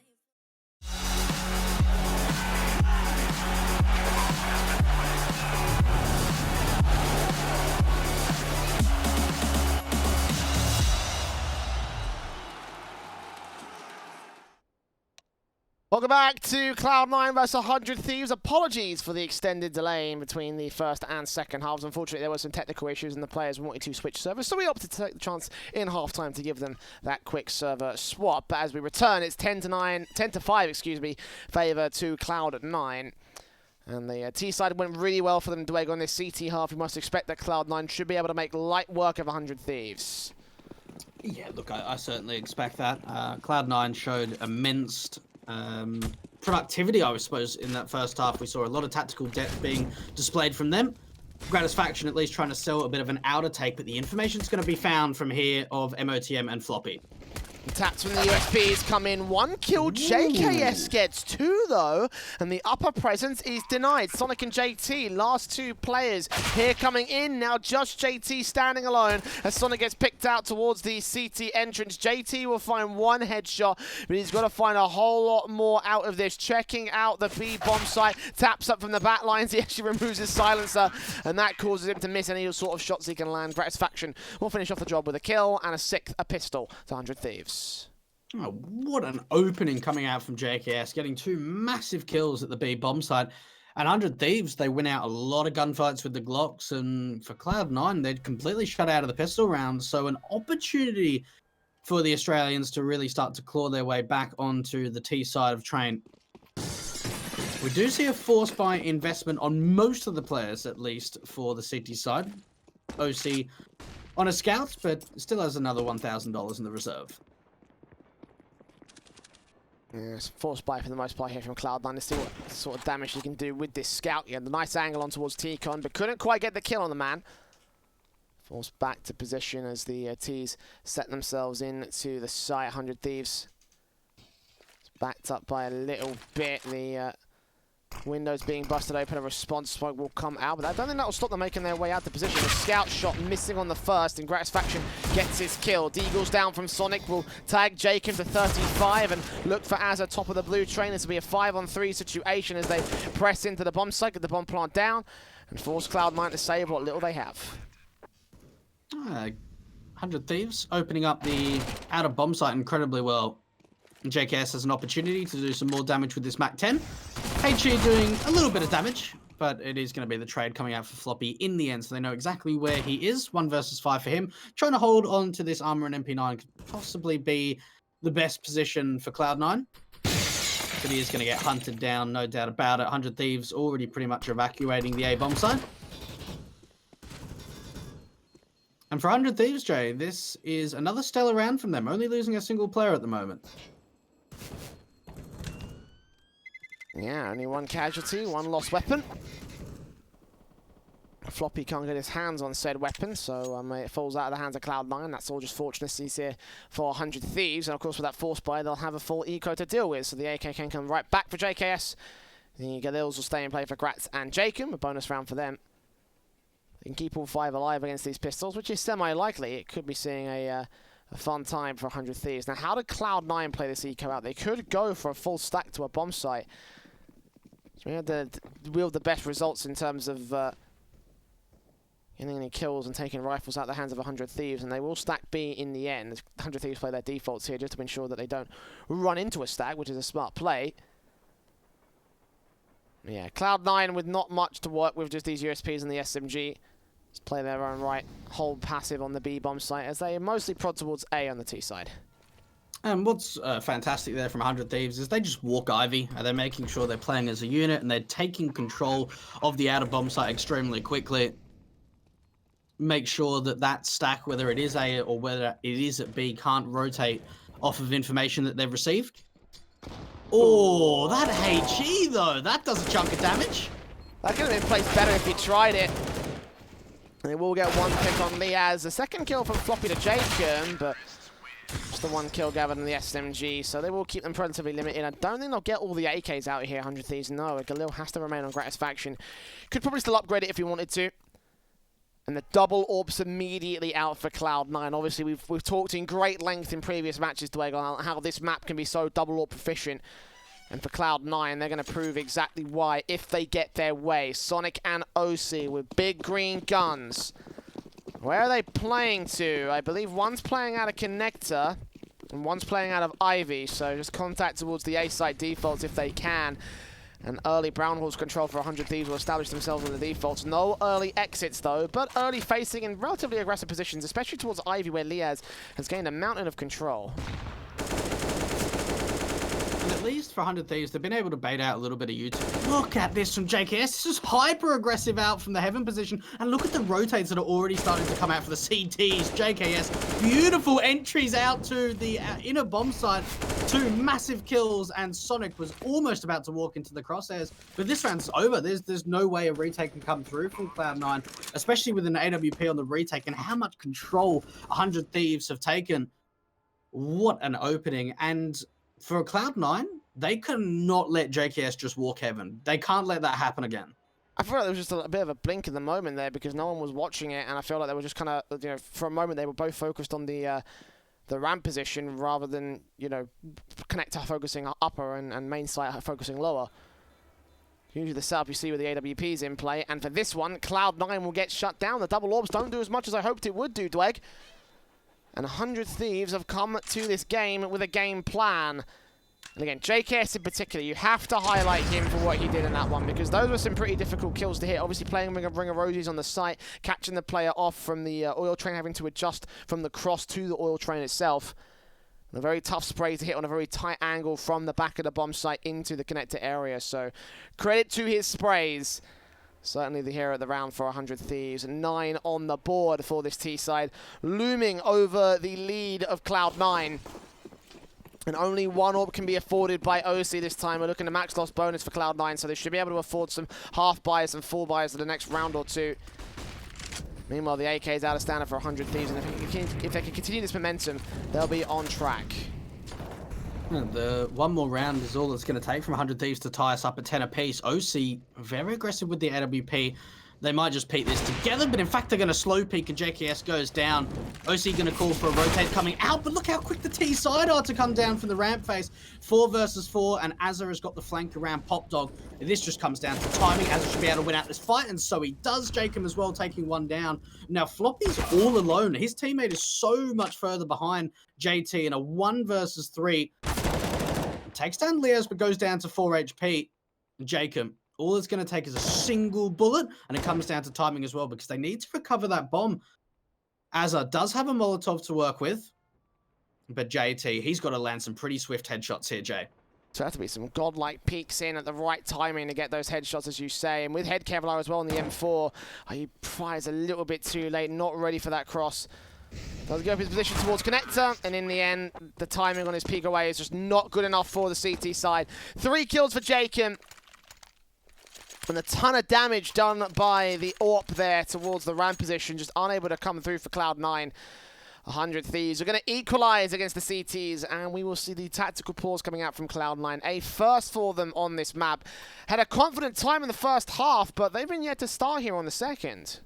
Welcome back to Cloud9 vs 100 Thieves. Apologies for the extended delay in between the first and second halves. Unfortunately, there were some technical issues and the players wanted to switch servers, so we opted to take the chance in halftime to give them that quick server swap. But as we return, it's 10 to 5, excuse me, favour to Cloud9. And the T side went really well for them, Dwayne, on this CT half. You must expect that Cloud9 should be able to make light work of 100 Thieves. Yeah, look, I certainly expect that. Cloud9 showed immense productivity, I suppose, in that first half. We saw a lot of tactical depth being displayed from them. Gratisfaction at least trying to sell a bit of an outer take, but the information's going to be found from here of MOTM and Floppy. Taps from the USPs come in. 1 kill. JKS gets 2 though, and the upper presence is denied. Sonic and JT, last 2 players here coming in. Now just JT standing alone as Sonic gets picked out towards the CT entrance. JT will find 1 headshot, but he's got to find a whole lot more out of this. Checking out the B bomb site, taps up from the back lines. He actually removes his silencer, and that causes him to miss any sort of shots he can land. Gratisfaction will finish off the job with a kill and a pistol to 100 Thieves. Oh, what an opening coming out from JKS, getting 2 massive kills at the B bomb site. And 100 Thieves, they win out a lot of gunfights with the Glocks, and for Cloud9, they'd completely shut out of the pistol round. So an opportunity for the Australians to really start to claw their way back onto the T side of train. We do see a force buy investment on most of the players, at least for the CT side. OC on a scout, but still has another $1,000 in the reserve. Yes, force buy for the most part here from Cloud9 to see what sort of damage he can do with this scout. Yeah, the nice angle on towards T-Con, but couldn't quite get the kill on the man. Forced back to position as the T's set themselves into the site. 100 Thieves. It's backed up by a little bit. The windows being busted open, a response smoke will come out, but I don't think that will stop them making their way out to position. A scout shot missing on the first, and Gratisfaction gets his kill. Deagles down from Sonic will tag Jacob to 35 and look for Azza top of the blue train. This will be a 5-on-3 situation as they press into the bomb site, get the bomb plant down, and force Cloud9 to save what little they have. 100 Thieves opening up the outer bomb site incredibly well. JKS has an opportunity to do some more damage with this MAC-10. HE doing a little bit of damage, but it is going to be the trade coming out for Floppy in the end, so they know exactly where he is. 1 versus 5 for him. Trying to hold on to this armor and MP9 could possibly be the best position for Cloud9. But he is going to get hunted down, no doubt about it. 100 Thieves already pretty much evacuating the A bomb site. And for 100 Thieves, Jay, this is another stellar round from them, only losing a single player at the moment. Yeah, only 1 casualty, 1 lost weapon. Floppy can't get his hands on said weapon, so it falls out of the hands of Cloud9. That's all just fortunacy here for 100 Thieves. And of course, with that force buy, they'll have a full eco to deal with, so the AK can come right back for JKS. The Galils will stay in play for Gratz and Jacob, a bonus round for them. they can keep all 5 alive against these pistols, which is semi-likely. It could be seeing a fun time for 100 Thieves. Now, how did Cloud9 play this eco out? They could go for a full stack to a bomb site. So we had to wield the best results in terms of getting any kills and taking rifles out of the hands of 100 Thieves, and they will stack B in the end. 100 Thieves play their defaults here just to ensure that they don't run into a stack, which is a smart play. Yeah, Cloud9 with not much to work with, just these USPs and the SMG. Just play their own right, hold passive on the B bomb site as they mostly prod towards A on the T side. And what's fantastic there from 100 Thieves is they just walk Ivy, and they're making sure they're playing as a unit, and they're taking control of the outer bomb site extremely quickly. Make sure that that stack, whether it is A or whether it is at B, can't rotate off of information that they've received. Oh, that HE though, that does a chunk of damage. That could have been placed better if he tried it. And they will get one pick on Liaz. A second kill from Floppy to Jacob, but just the one kill gathered in the SMG, so they will keep them relatively limited. I don't think they'll get all the AKs out here, 100 Thieves. No, Galil has to remain on Gratisfaction. Could probably still upgrade it if he wanted to. And the double orbs immediately out for Cloud9. Obviously, we've talked in great length in previous matches, Dwayne, on how this map can be so double orb proficient. And for Cloud9, they're going to prove exactly why if they get their way. Sonic and OC with big green guns. Where are they playing to? I believe one's playing out of Connector and one's playing out of Ivy. So just contact towards the A site defaults if they can. And early Brown Horse control for 100 Thieves will establish themselves on the defaults. No early exits, though, but early facing in relatively aggressive positions, especially towards Ivy, where Liaz has gained a mountain of control. And at least for 100 Thieves, they've been able to bait out a little bit of YouTube. Look at this from JKS. This is hyper-aggressive out from the heaven position. And look at the rotates that are already starting to come out for the CTs. JKS, beautiful entries out to the inner bomb site. 2 massive kills, and Sonic was almost about to walk into the crosshairs. But this round's over. There's no way a retake can come through from Cloud9, especially with an AWP on the retake and how much control 100 Thieves have taken. What an opening. And for Cloud9, they cannot let JKS just walk heaven. They can't let that happen again. I feel like there was just a bit of a blink in the moment there because no one was watching it, and I feel like they were just kind of, you know, for a moment they were both focused on the ramp position rather than, you know, Connector focusing upper and main site focusing lower. Usually the setup you see with the AWPs in play, and for this one, Cloud9 will get shut down. The double orbs don't do as much as I hoped it would do, Dweg. And 100 Thieves have come to this game with a game plan. And again, JKS in particular, you have to highlight him for what he did in that one, because those were some pretty difficult kills to hit. Obviously playing Ring of Rosies on the site, catching the player off from the oil train, having to adjust from the cross to the oil train itself. And a very tough spray to hit on a very tight angle from the back of the bomb site into the connector area. So credit to his sprays. Certainly the hero of the round for 100 Thieves. 9 on the board for this T side, looming over the lead of Cloud9. And only 1 orb can be afforded by OC this time. We're looking at max loss bonus for Cloud9, so they should be able to afford some half buys and full buys for the next round or 2. Meanwhile, the AK is out of standard for 100 Thieves, and if they can continue this momentum, they'll be on track. The one more round is all it's going to take from 100 Thieves to tie us up at 10 apiece. OC, very aggressive with the AWP. They might just peek this together, but in fact they're going to slow peek and JKS goes down. OC going to call for a rotate coming out, but look how quick the T side are to come down from the ramp face. 4 versus 4, and Azza has got the flank around Pop Dog. This just comes down to timing. Azza should be able to win out this fight, and so he does. Jacob as well, taking 1 down. Now Floppy's all alone. His teammate is so much further behind JT in a 1 versus 3. Takes down Leos, but goes down to 4 HP. Jacob, all it's going to take is a single bullet, and it comes down to timing as well, because they need to recover that bomb. Azza does have a Molotov to work with, but JT, he's got to land some pretty swift headshots here, Jay. So it has to be some godlike peeks in at the right timing to get those headshots, as you say. And with head Kevlar as well on the M4, he fires a little bit too late, not ready for that cross. Does go up his position towards Connector, and in the end, the timing on his peek away is just not good enough for the CT side. 3 kills for Jacob. And a ton of damage done by the AWP there towards the ramp position, just unable to come through for Cloud9. 100 Thieves are going to equalize against the CTs, and we will see the tactical pause coming out from Cloud9. A first for them on this map. Had a confident time in the first half, but they've been yet to start here on the second.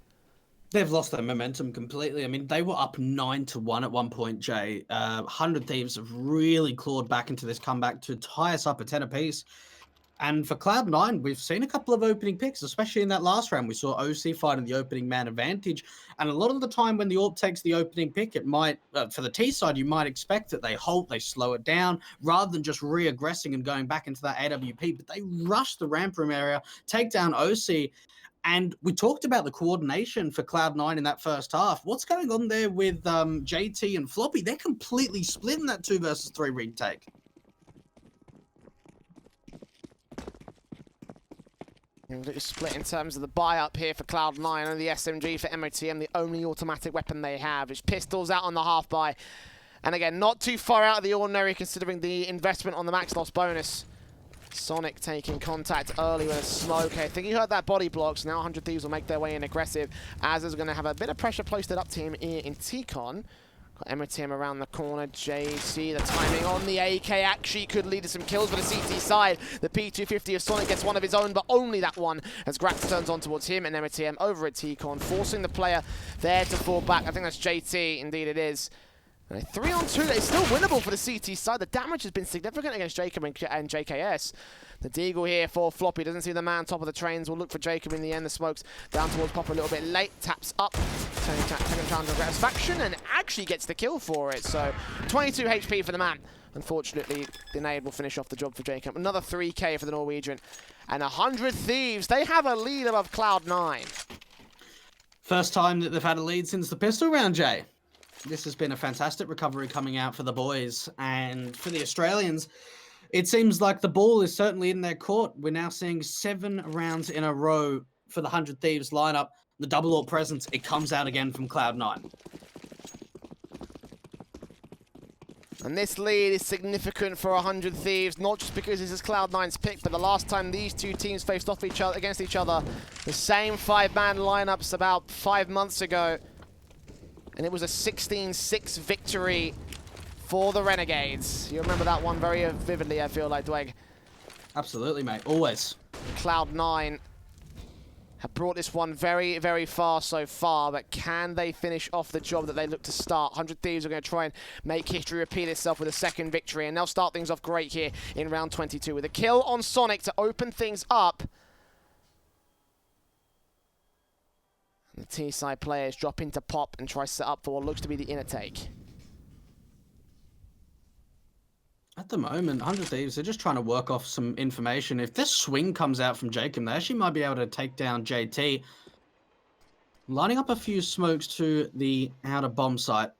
They've lost their momentum completely. I mean, they were up 9-1 at one point, Jay. 100 Thieves have really clawed back into this comeback to tie us up at 10 apiece. And for Cloud9, we've seen a couple of opening picks, especially in that last round. We saw OC fighting the opening man advantage. And a lot of the time when the AWP takes the opening pick, it might, for the T side, you might expect that they halt, they slow it down, rather than just re-aggressing and going back into that AWP. But they rush the ramp room area, take down OC. And we talked about the coordination for Cloud9 in that first half. What's going on there with JT and Floppy? They're completely split in that 2 versus 3 retake. Split in terms of the buy-up here for Cloud9 and the SMG for MOTM, the only automatic weapon they have is pistols out on the half-buy. And again, not too far out of the ordinary considering the investment on the max loss bonus. Sonic taking contact early with a smoke. I think he heard that body blocks. Now 100 Thieves will make their way in aggressive. Az is going to have a bit of pressure posted up to him in T-Con. Got MOTM around the corner. JC, the timing on the AK actually could lead to some kills for the CT side. The P250 of Sonic gets one of his own, but only that one as Grax turns on towards him and MOTM over at T-Con, forcing the player there to fall back. I think that's JT, indeed it is. 3-on-2, it's still winnable for the CT side. The damage has been significant against Jacob and JKS. The Deagle here for Floppy, doesn't see the man top of the trains. Will look for Jacob in the end. The smoke's down towards Pop a little bit late. Taps up, second challenge of gratification, and actually gets the kill for it. So 22 HP for the man. Unfortunately, the nade will finish off the job for Jacob. Another 3K for the Norwegian. And 100 Thieves, they have a lead above Cloud9. First time that they've had a lead since the pistol round, Jay. This has been a fantastic recovery coming out for the boys. And for the Australians, it seems like the ball is certainly in their court. We're now seeing 7 rounds in a row for the 100 Thieves lineup. The double AWP presence, it comes out again from Cloud9. And this lead is significant for 100 Thieves, not just because this is Cloud9's pick, but the last time these two teams faced off against each other, the same 5-man lineups about 5 months ago. And it was a 16-6 victory for the Renegades. You remember that one very vividly, I feel like, Dweg. Absolutely, mate. Always. Cloud9 have brought this one very, very far so far, but can they finish off the job that they look to start? 100 Thieves are going to try and make history repeat itself with a second victory, and they'll start things off great here in round 22 with a kill on Sonic to open things up. The T-side players drop into Pop and try to set up for what looks to be the inner take. At the moment, 100 Thieves, they're just trying to work off some information. If this swing comes out from Jacob, they actually might be able to take down JT. Lining up a few smokes to the outer bomb site.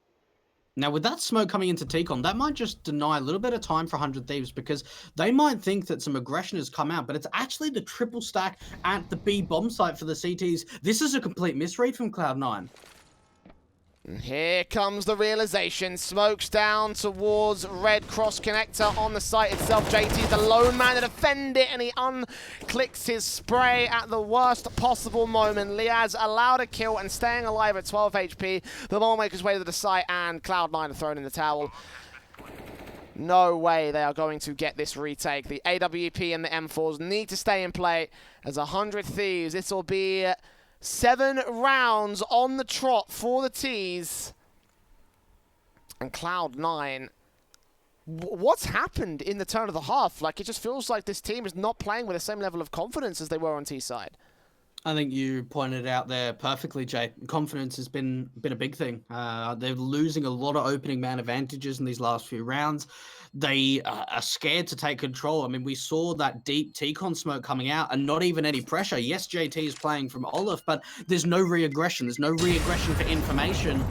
Now, with that smoke coming into T-Con, that might just deny a little bit of time for 100 Thieves because they might think that some aggression has come out, but it's actually the triple stack at the B bomb site for the CTs. This is a complete misread from Cloud9. And here comes the realization. Smokes down towards Red Cross Connector on the site itself. JT's the lone man to defend it, and he unclicks his spray at the worst possible moment. Liaz allowed a kill and staying alive at 12 HP. The ball makes his way to the site, and Cloud9 are thrown in the towel. No way they are going to get this retake. The AWP and the M4s need to stay in play as 100 Thieves. This will be 7 rounds on the trot for the T's. And Cloud9, what's happened in the turn of the half? Like, it just feels like this team is not playing with the same level of confidence as they were on T side. I think you pointed out there perfectly, Jay. Confidence has been a big thing. They're losing a lot of opening man advantages in these last few rounds. They are scared to take control. I mean, we saw that deep T-Con smoke coming out and not even any pressure. Yes, JT is playing from Olaf, but there's no re-aggression. There's no re-aggression for information.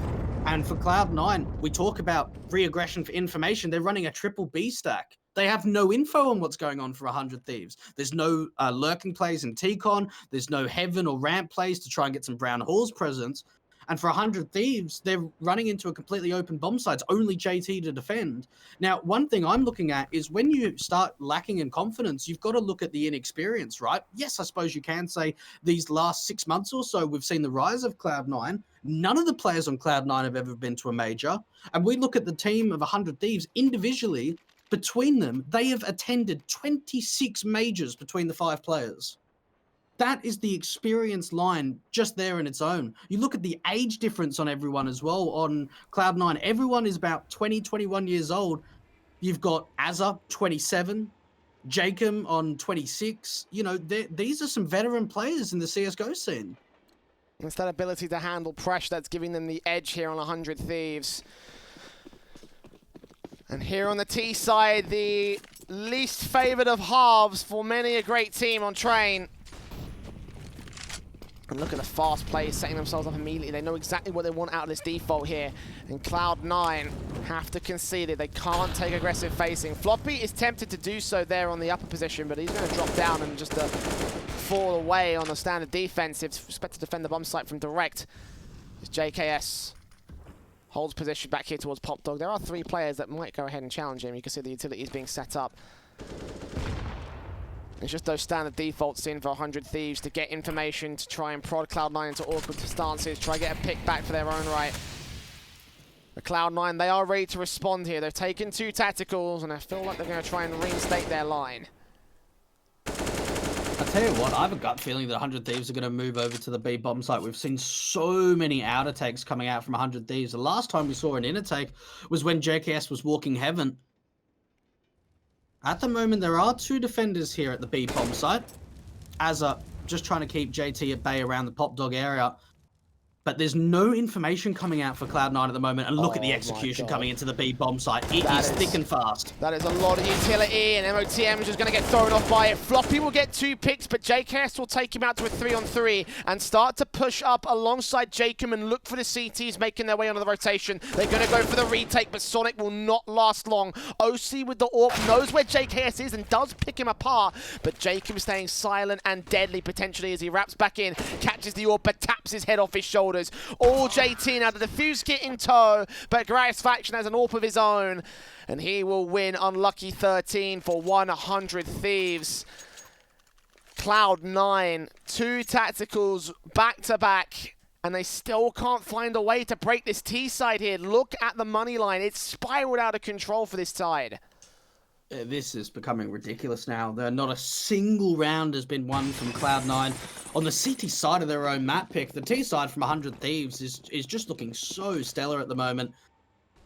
And for Cloud9, we talk about re-aggression for information. They're running a triple B stack. They have no info on what's going on for 100 Thieves. There's no lurking plays in T-Con. There's no heaven or ramp plays to try and get some Brown Halls presence. And for 100 Thieves, they're running into a completely open bomb site. It's only JT to defend. Now, one thing I'm looking at is when you start lacking in confidence, you've got to look at the inexperience, right? Yes, I suppose you can say these last 6 months or so, we've seen the rise of Cloud9. None of the players on Cloud9 have ever been to a major. And we look at the team of 100 Thieves individually. Between them, they have attended 26 majors between the 5 players. That is the experience line just there in its own. You look at the age difference on everyone as well. On Cloud9, everyone is about 20, 21 years old. You've got Azza, 27, Jacob on 26. You know, these are some veteran players in the CSGO scene. It's that ability to handle pressure that's giving them the edge here on 100 Thieves. And here on the T side, the least favored of halves for many a great team on Train. And look at the fast play, setting themselves up immediately. They know exactly what they want out of this default here. And Cloud9 have to concede it. They can't take aggressive facing. Floppy is tempted to do so there on the upper position, but he's going to drop down and just fall away on the standard defensive. Expect to defend the bomb site from direct. As JKS holds position back here towards Pop Dog. There are 3 players that might go ahead and challenge him. You can see the utilities being set up. It's just those standard defaults in for 100 Thieves to get information, to try and prod Cloud9 into awkward stances, try to get a pick back for their own right. The Cloud9, they are ready to respond here. They've taken 2 tacticals, and I feel like they're going to try and reinstate their line. I tell you what, I have a gut feeling that 100 Thieves are going to move over to the B bomb site. We've seen so many outer takes coming out from 100 Thieves. The last time we saw an inner take was when JKS was walking heaven. At the moment, there are 2 defenders here at the B bomb site. Azza just trying to keep JT at bay around the Pop Dog area. But there's no information coming out for Cloud9 at the moment. And look at the execution coming into the B bomb site. It is thick and fast. That is a lot of utility, and MOTM is just going to get thrown off by it. Floppy will get 2 picks, but JKS will take him out to a 3-on-3 and start to push up alongside Jacob and look for the CTs making their way onto the rotation. They're going to go for the retake, but Sonic will not last long. OC with the AWP knows where JKS is and does pick him apart, but Jacob is staying silent and deadly potentially as he wraps back in, catches the AWP, but taps his head off his shoulders. All JT now, the defuse kit in tow, but Gratisfaction has an AWP of his own, and he will win unlucky 13 for 100 Thieves. Cloud9, 2 tacticals back to back, and they still can't find a way to break this T side here. Look at the money line. It's spiraled out of control for this side. This is becoming ridiculous now. Not a single round has been won from Cloud9 on the CT side of their own map pick. The T side from 100 Thieves is just looking so stellar at the moment.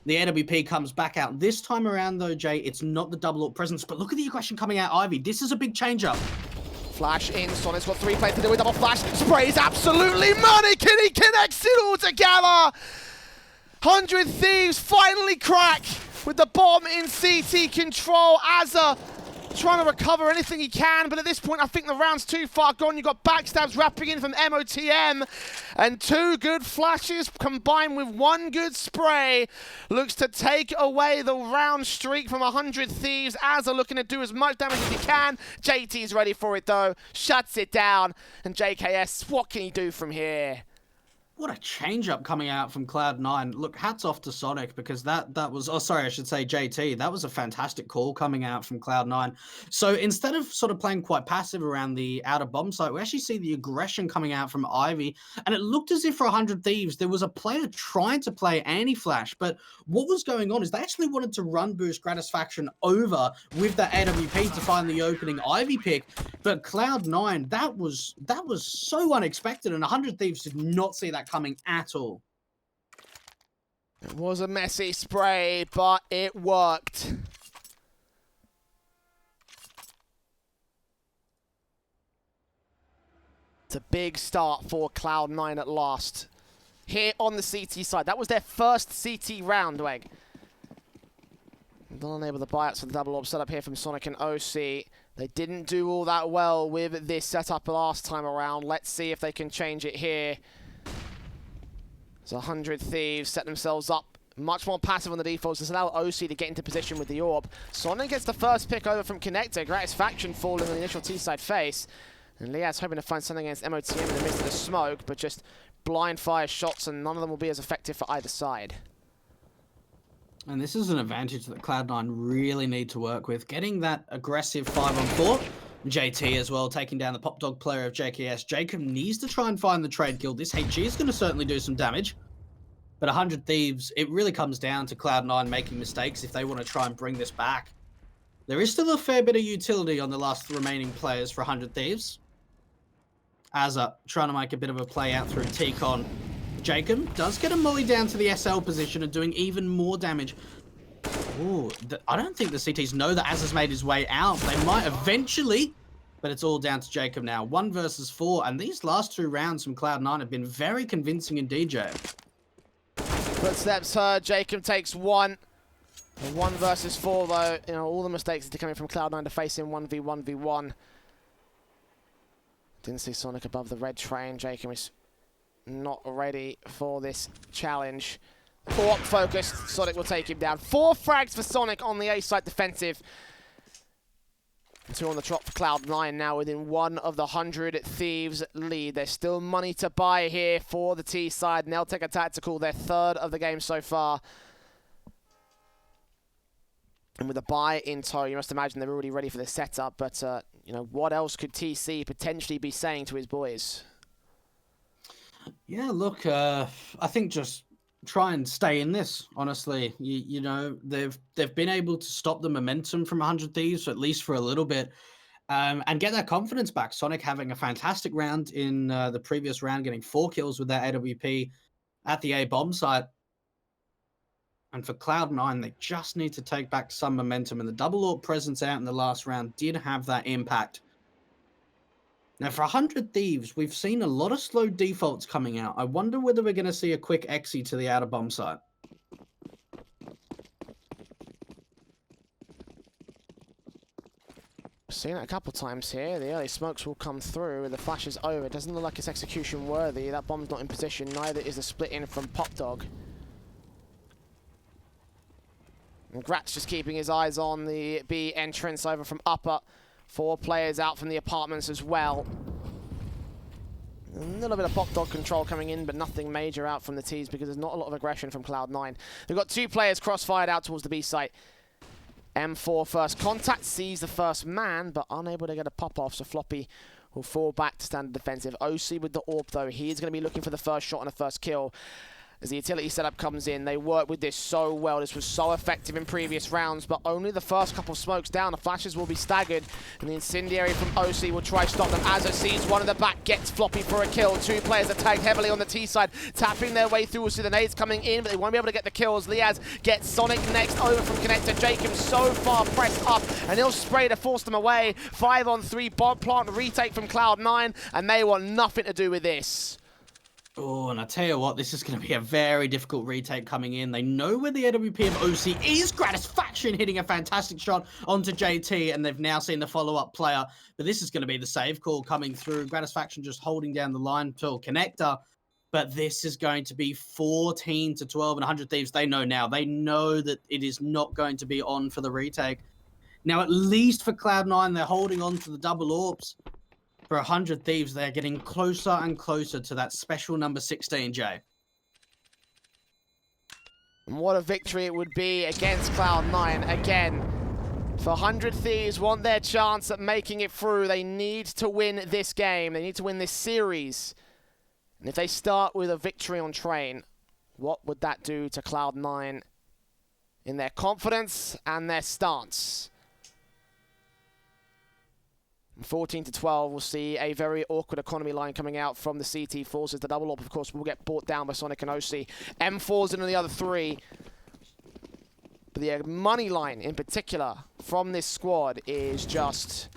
The AWP comes back out. This time around, though, Jay, it's not the double AWP presence, but look at the aggression coming out, Ivy. This is a big change-up. Flash in, Sonic's got 3 plays to do with double flash. Sprays absolutely money. Can he connect it all together? 100 Thieves finally crack with the bomb in CT control. Azza trying to recover anything he can, but at this point I think the round's too far gone. You've got backstabs wrapping in from MOTM, and 2 good flashes combined with 1 good spray looks to take away the round streak from 100 Thieves. Azza looking to do as much damage as he can. JT's ready for it though, shuts it down, and JKS, what can he do from here? What a change-up coming out from Cloud9. Look, hats off to Sonic, because that was... Oh, sorry, I should say JT. That was a fantastic call coming out from Cloud9. So instead of sort of playing quite passive around the outer bomb site, we actually see the aggression coming out from Ivy. And it looked as if for 100 Thieves, there was a player trying to play anti-flash. But what was going on is they actually wanted to run boost Gratisfaction over with that AWP to find the opening Ivy pick. But Cloud9, that was so unexpected. And 100 Thieves did not see that coming at all. It was a messy spray, but it worked. It's a big start for Cloud9 at last. Here on the CT side. That was their first CT round, Weg. Not unable to buyouts for the double orb setup here from Sonic and OC. They didn't do all that well with this setup last time around. Let's see if they can change it here. So 100 Thieves set themselves up much more passive on the defaults. This allows OC to get into position with the AWP. Sonic gets the first pick over from Connector. Gratisfaction falling on the initial T-side face. And Liaz hoping to find something against MOTM in the midst of the smoke, but just blind fire shots, and none of them will be as effective for either side. And this is an advantage that Cloud9 really need to work with. Getting that aggressive 5-on-4. JT as well, taking down the Pop Dog player of JKS. Jacob needs to try and find the trade kill. This HG is going to certainly do some damage. But 100 Thieves, it really comes down to Cloud9 making mistakes if they want to try and bring this back. There is still a fair bit of utility on the last remaining players for 100 Thieves. Azza trying to make a bit of a play out through T-Con. Jacob does get a molly down to the SL position and doing even more damage. Ooh, I don't think the CTs know that Azza's made his way out. They might eventually, but it's all down to Jacob now. 1 versus 4, and these last 2 rounds from Cloud9 have been very convincing indeed, Jay. Footsteps heard. Jacob takes 1. 1 versus 4, though. You know, all the mistakes that are coming from Cloud9 to face him 1v1v1. Didn't see Sonic above the red train. Jacob is not ready for this challenge. 4 focused. Sonic will take him down. 4 frags for Sonic on the A side defensive. 2 on the trot for Cloud9 now within 1 of the 100 Thieves lead. There's still money to buy here for the T side, and they'll take a tactical, their 3rd of the game so far. And with a buy in tow, you must imagine they're already ready for the setup, but you know, what else could TC potentially be saying to his boys? Yeah, look, I think just try and stay in this, honestly. You know, they've been able to stop the momentum from 100 Thieves, at least for a little bit, and get that confidence back. Sonic having a fantastic round in the previous round, getting 4 kills with that AWP at the A bomb site. And for Cloud9, they just need to take back some momentum, and the double AWP presence out in the last round did have that impact. Now, for 100 Thieves, we've seen a lot of slow defaults coming out. I wonder whether we're going to see a quick exit to the outer bomb site. Seen it a couple times here. The early smokes will come through. The flash is over. It doesn't look like it's execution worthy. That bomb's not in position. Neither is the split in from Popdog. And Gratz just keeping his eyes on the B entrance over from upper. 4 players out from the apartments as well. A little bit of Popdog control coming in, but nothing major out from the T's because there's not a lot of aggression from Cloud9. They've got 2 players cross-fired out towards the B site. M4 first contact, sees the first man, but unable to get a pop-off, so Floppy will fall back to standard defensive. OC with the AWP, though. He is going to be looking for the first shot and a first kill. As the utility setup comes in, they work with this so well. This was so effective in previous rounds, but only the first couple of smokes down. The flashes will be staggered, and the incendiary from OC will try to stop them. Azza sees one in the back, gets Floppy for a kill. 2 players are tagged heavily on the T side, tapping their way through. We'll see the nades coming in, but they won't be able to get the kills. Liaz gets Sonic next over from Connector. Jacob so far pressed up, and he'll spray to force them away. 5 on 3, bomb plant retake from Cloud9, and they want nothing to do with this. Oh, and I tell you what, this is going to be a very difficult retake coming in. They know where the AWP of OC is. Gratisfaction hitting a fantastic shot onto JT, and they've now seen the follow-up player. But this is going to be the save call coming through. Gratisfaction just holding down the line till Connector. But this is going to be 14 to 12, and 100 Thieves, they know now. They know that it is not going to be on for the retake. Now, at least for Cloud9, they're holding on to the double AWPs. For 100 Thieves, they're getting closer and closer to that special number 16, Jay. And what a victory it would be against Cloud9. Again, for 100 Thieves want their chance at making it through. They need to win this game. They need to win this series. And if they start with a victory on train, what would that do to Cloud9 in their confidence and their stance? 14 to 12, we'll see a very awkward economy line coming out from the CT forces. The double AWP, of course, will get brought down by Sonic and OC. M4's in on the other 3. But the money line, in particular, from this squad is just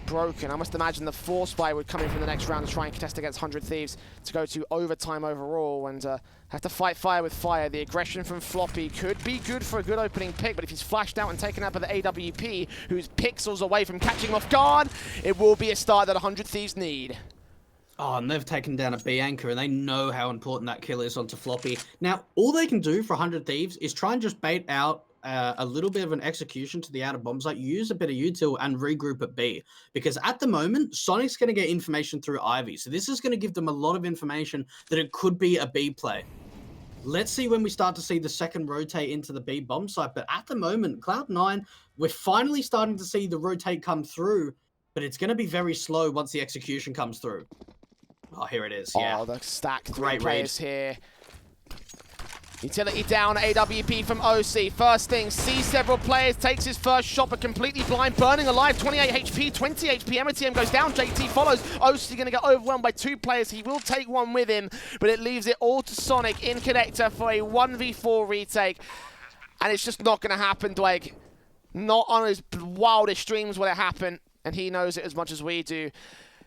broken. I must imagine the force buy would come in from the next round to try and contest against 100 Thieves to go to overtime overall and have to fight fire with fire. The aggression from Floppy could be good for a good opening pick, but if he's flashed out and taken out by the AWP, who's pixels away from catching him off guard, it will be a start that 100 Thieves need. Oh, and they've taken down a B anchor, and they know how important that kill is onto Floppy. Now, all they can do for 100 Thieves is try and just bait out a little bit of an execution to the outer bomb site, use a bit of util and regroup at B. Because at the moment, Sonic's going to get information through Ivy. So this is going to give them a lot of information that it could be a B play. Let's see when we start to see the second rotate into the B bomb site. But at the moment, Cloud9, we're finally starting to see the rotate come through. But it's going to be very slow once the execution comes through. Oh, here it is. Yeah. Oh, the stack. 3 Great players here. Utility down, AWP from OC. First thing, sees several players, takes his first shot, but completely blind, burning alive. 28 HP, 20 HP. MOTM goes down, JT follows. OC gonna get overwhelmed by 2 players. He will take one with him, but it leaves it all to Sonic in connector for a 1v4 retake. And it's just not gonna happen, Dwayne. Not on his wildest dreams will it happen, and he knows it as much as we do.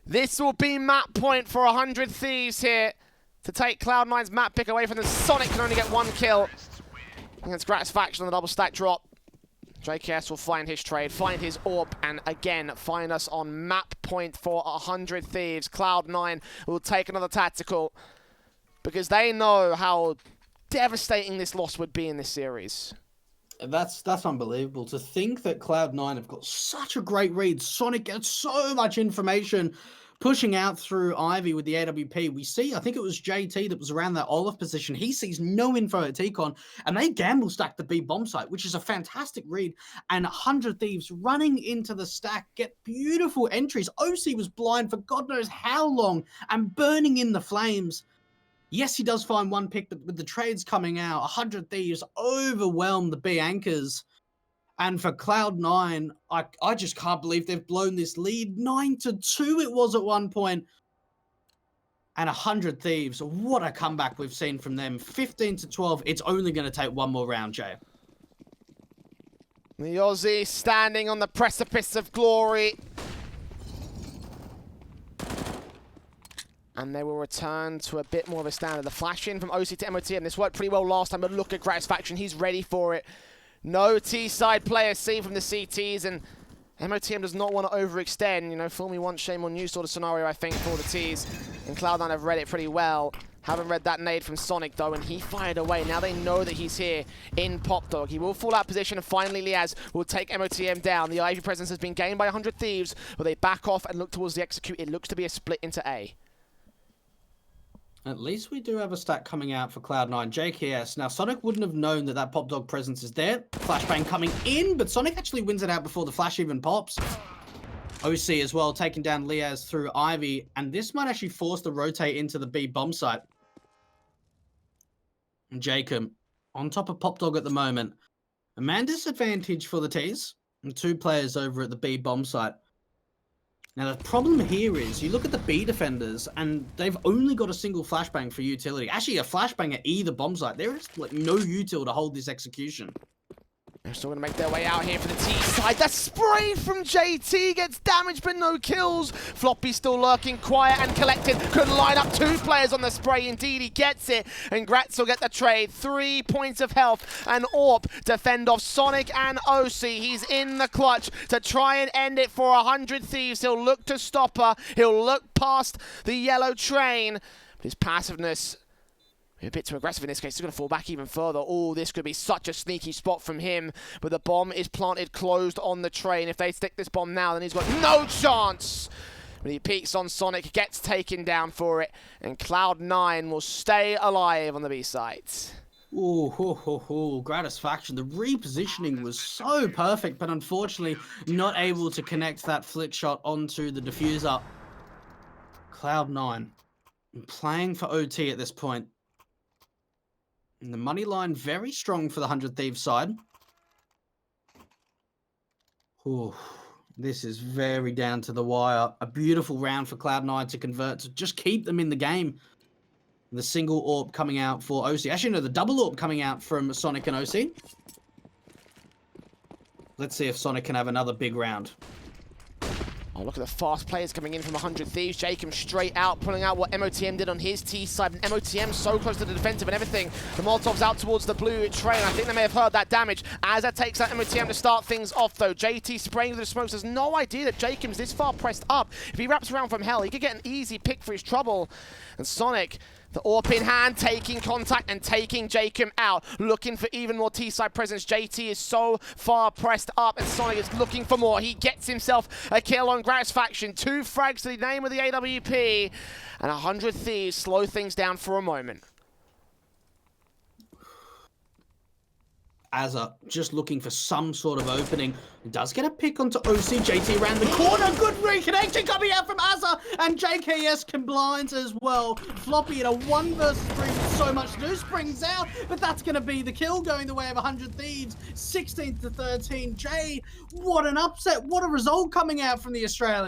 This will be map point for 100 Thieves here to take Cloud9's map pick away from them. Sonic can only get 1 kill against Gratisfaction on the double stack drop. JKS will find his trade, find his AWP, and again find us on map point for 100 Thieves. Cloud9 will take another tactical because they know how devastating this loss would be in this series. That's unbelievable. To think that Cloud9 have got such a great read. Sonic gets so much information pushing out through Ivy with the AWP. We see, I think it was JT that was around that Olaf position. He sees no info at T-Con, and they gamble stack the B bomb site, which is a fantastic read. And 100 Thieves running into the stack get beautiful entries. OC was blind for God knows how long and burning in the flames. Yes, he does find 1 pick, but with the trades coming out, 100 Thieves overwhelm the B anchors. And for Cloud9, I just can't believe they've blown this lead. 9-2 it was at one point. And 100 Thieves, what a comeback we've seen from them. 15-12, it's only going to take 1 more round, Jay. The Aussie standing on the precipice of glory. And they will return to a bit more of a standard. The flash in from OC to MOTM. This worked pretty well last time, but look at Gratisfaction. He's ready for it. No T-side players seen from the CTs, and MOTM does not want to overextend. You know, fool me once, shame on you sort of scenario, I think, for the Ts. And Cloud9 have read it pretty well. Haven't read that nade from Sonic, though, and he fired away. Now they know that he's here in Pop Dog. He will fall out position, and finally Liaz will take MOTM down. The Ivy presence has been gained by 100 Thieves, but they back off and look towards the execute. It looks to be a split into A. At least we do have a stack coming out for Cloud9. JKS. Now, Sonic wouldn't have known that that Pop Dog presence is there. Flashbang coming in, but Sonic actually wins it out before the flash even pops. OC as well, taking down Liaz through Ivy, and this might actually force the rotate into the B bomb site. And Jacob, on top of Pop Dog at the moment. A man disadvantage for the Ts, and 2 players over at the B bomb site. Now, the problem here is, you look at the B defenders, and they've only got a single flashbang for utility. Actually, a flashbang at either bomb site. There is like no util to hold this execution. They're still going to make their way out here for the T side. The spray from JT gets damage, but no kills. Floppy still lurking quiet and collected. Could line up 2 players on the spray. Indeed, he gets it. And Gratz will get the trade. 3 points of health. And AWP defend off Sonic and OC. He's in the clutch to try and end it for 100 Thieves. He'll look to stop her. He'll look past the yellow train. But his passiveness, a bit too aggressive in this case. He's going to fall back even further. Oh, this could be such a sneaky spot from him. But the bomb is planted closed on the train. If they stick this bomb now, then he's got no chance. But he peeks on Sonic, gets taken down for it. And Cloud9 will stay alive on the B site. Ooh, Gratisfaction. The repositioning was so perfect, but unfortunately not able to connect that flick shot onto the diffuser. Cloud9 playing for OT at this point. And the money line very strong for the 100 Thieves side. Ooh, this is very down to the wire. A beautiful round for Cloud9 to convert, to just keep them in the game. The single AWP coming out for OC. Actually, no, the double AWP coming out from Sonic and OC. Let's see if Sonic can have another big round. Oh, look at the fast players coming in from 100 Thieves. Jacob straight out, pulling out what MOTM did on his T side. And MOTM so close to the defensive and everything. The Molotov's out towards the blue train. I think they may have heard that damage. As that takes out MOTM to start things off, though. JT spraying through the smokes. There's no idea that Jacob's this far pressed up. If he wraps around from hell, he could get an easy pick for his trouble. And Sonic, the AWP in hand, taking contact and taking Jacob out. Looking for even more T-side presence. JT is so far pressed up, and Sonic is looking for more. He gets himself a kill on Gratisfaction. 2 frags to the name of the AWP. And 100 Thieves slow things down for a moment. Azza just looking for some sort of opening. He does get a pick onto OC. JT around the corner. Good reconnection coming out from Azza. And JKS combines as well. Floppy in a 1 versus 3 with so much to do. Springs out, but that's going to be the kill going the way of 100 Thieves. 16 to 13. Jay, what an upset. What a result coming out from the Australians.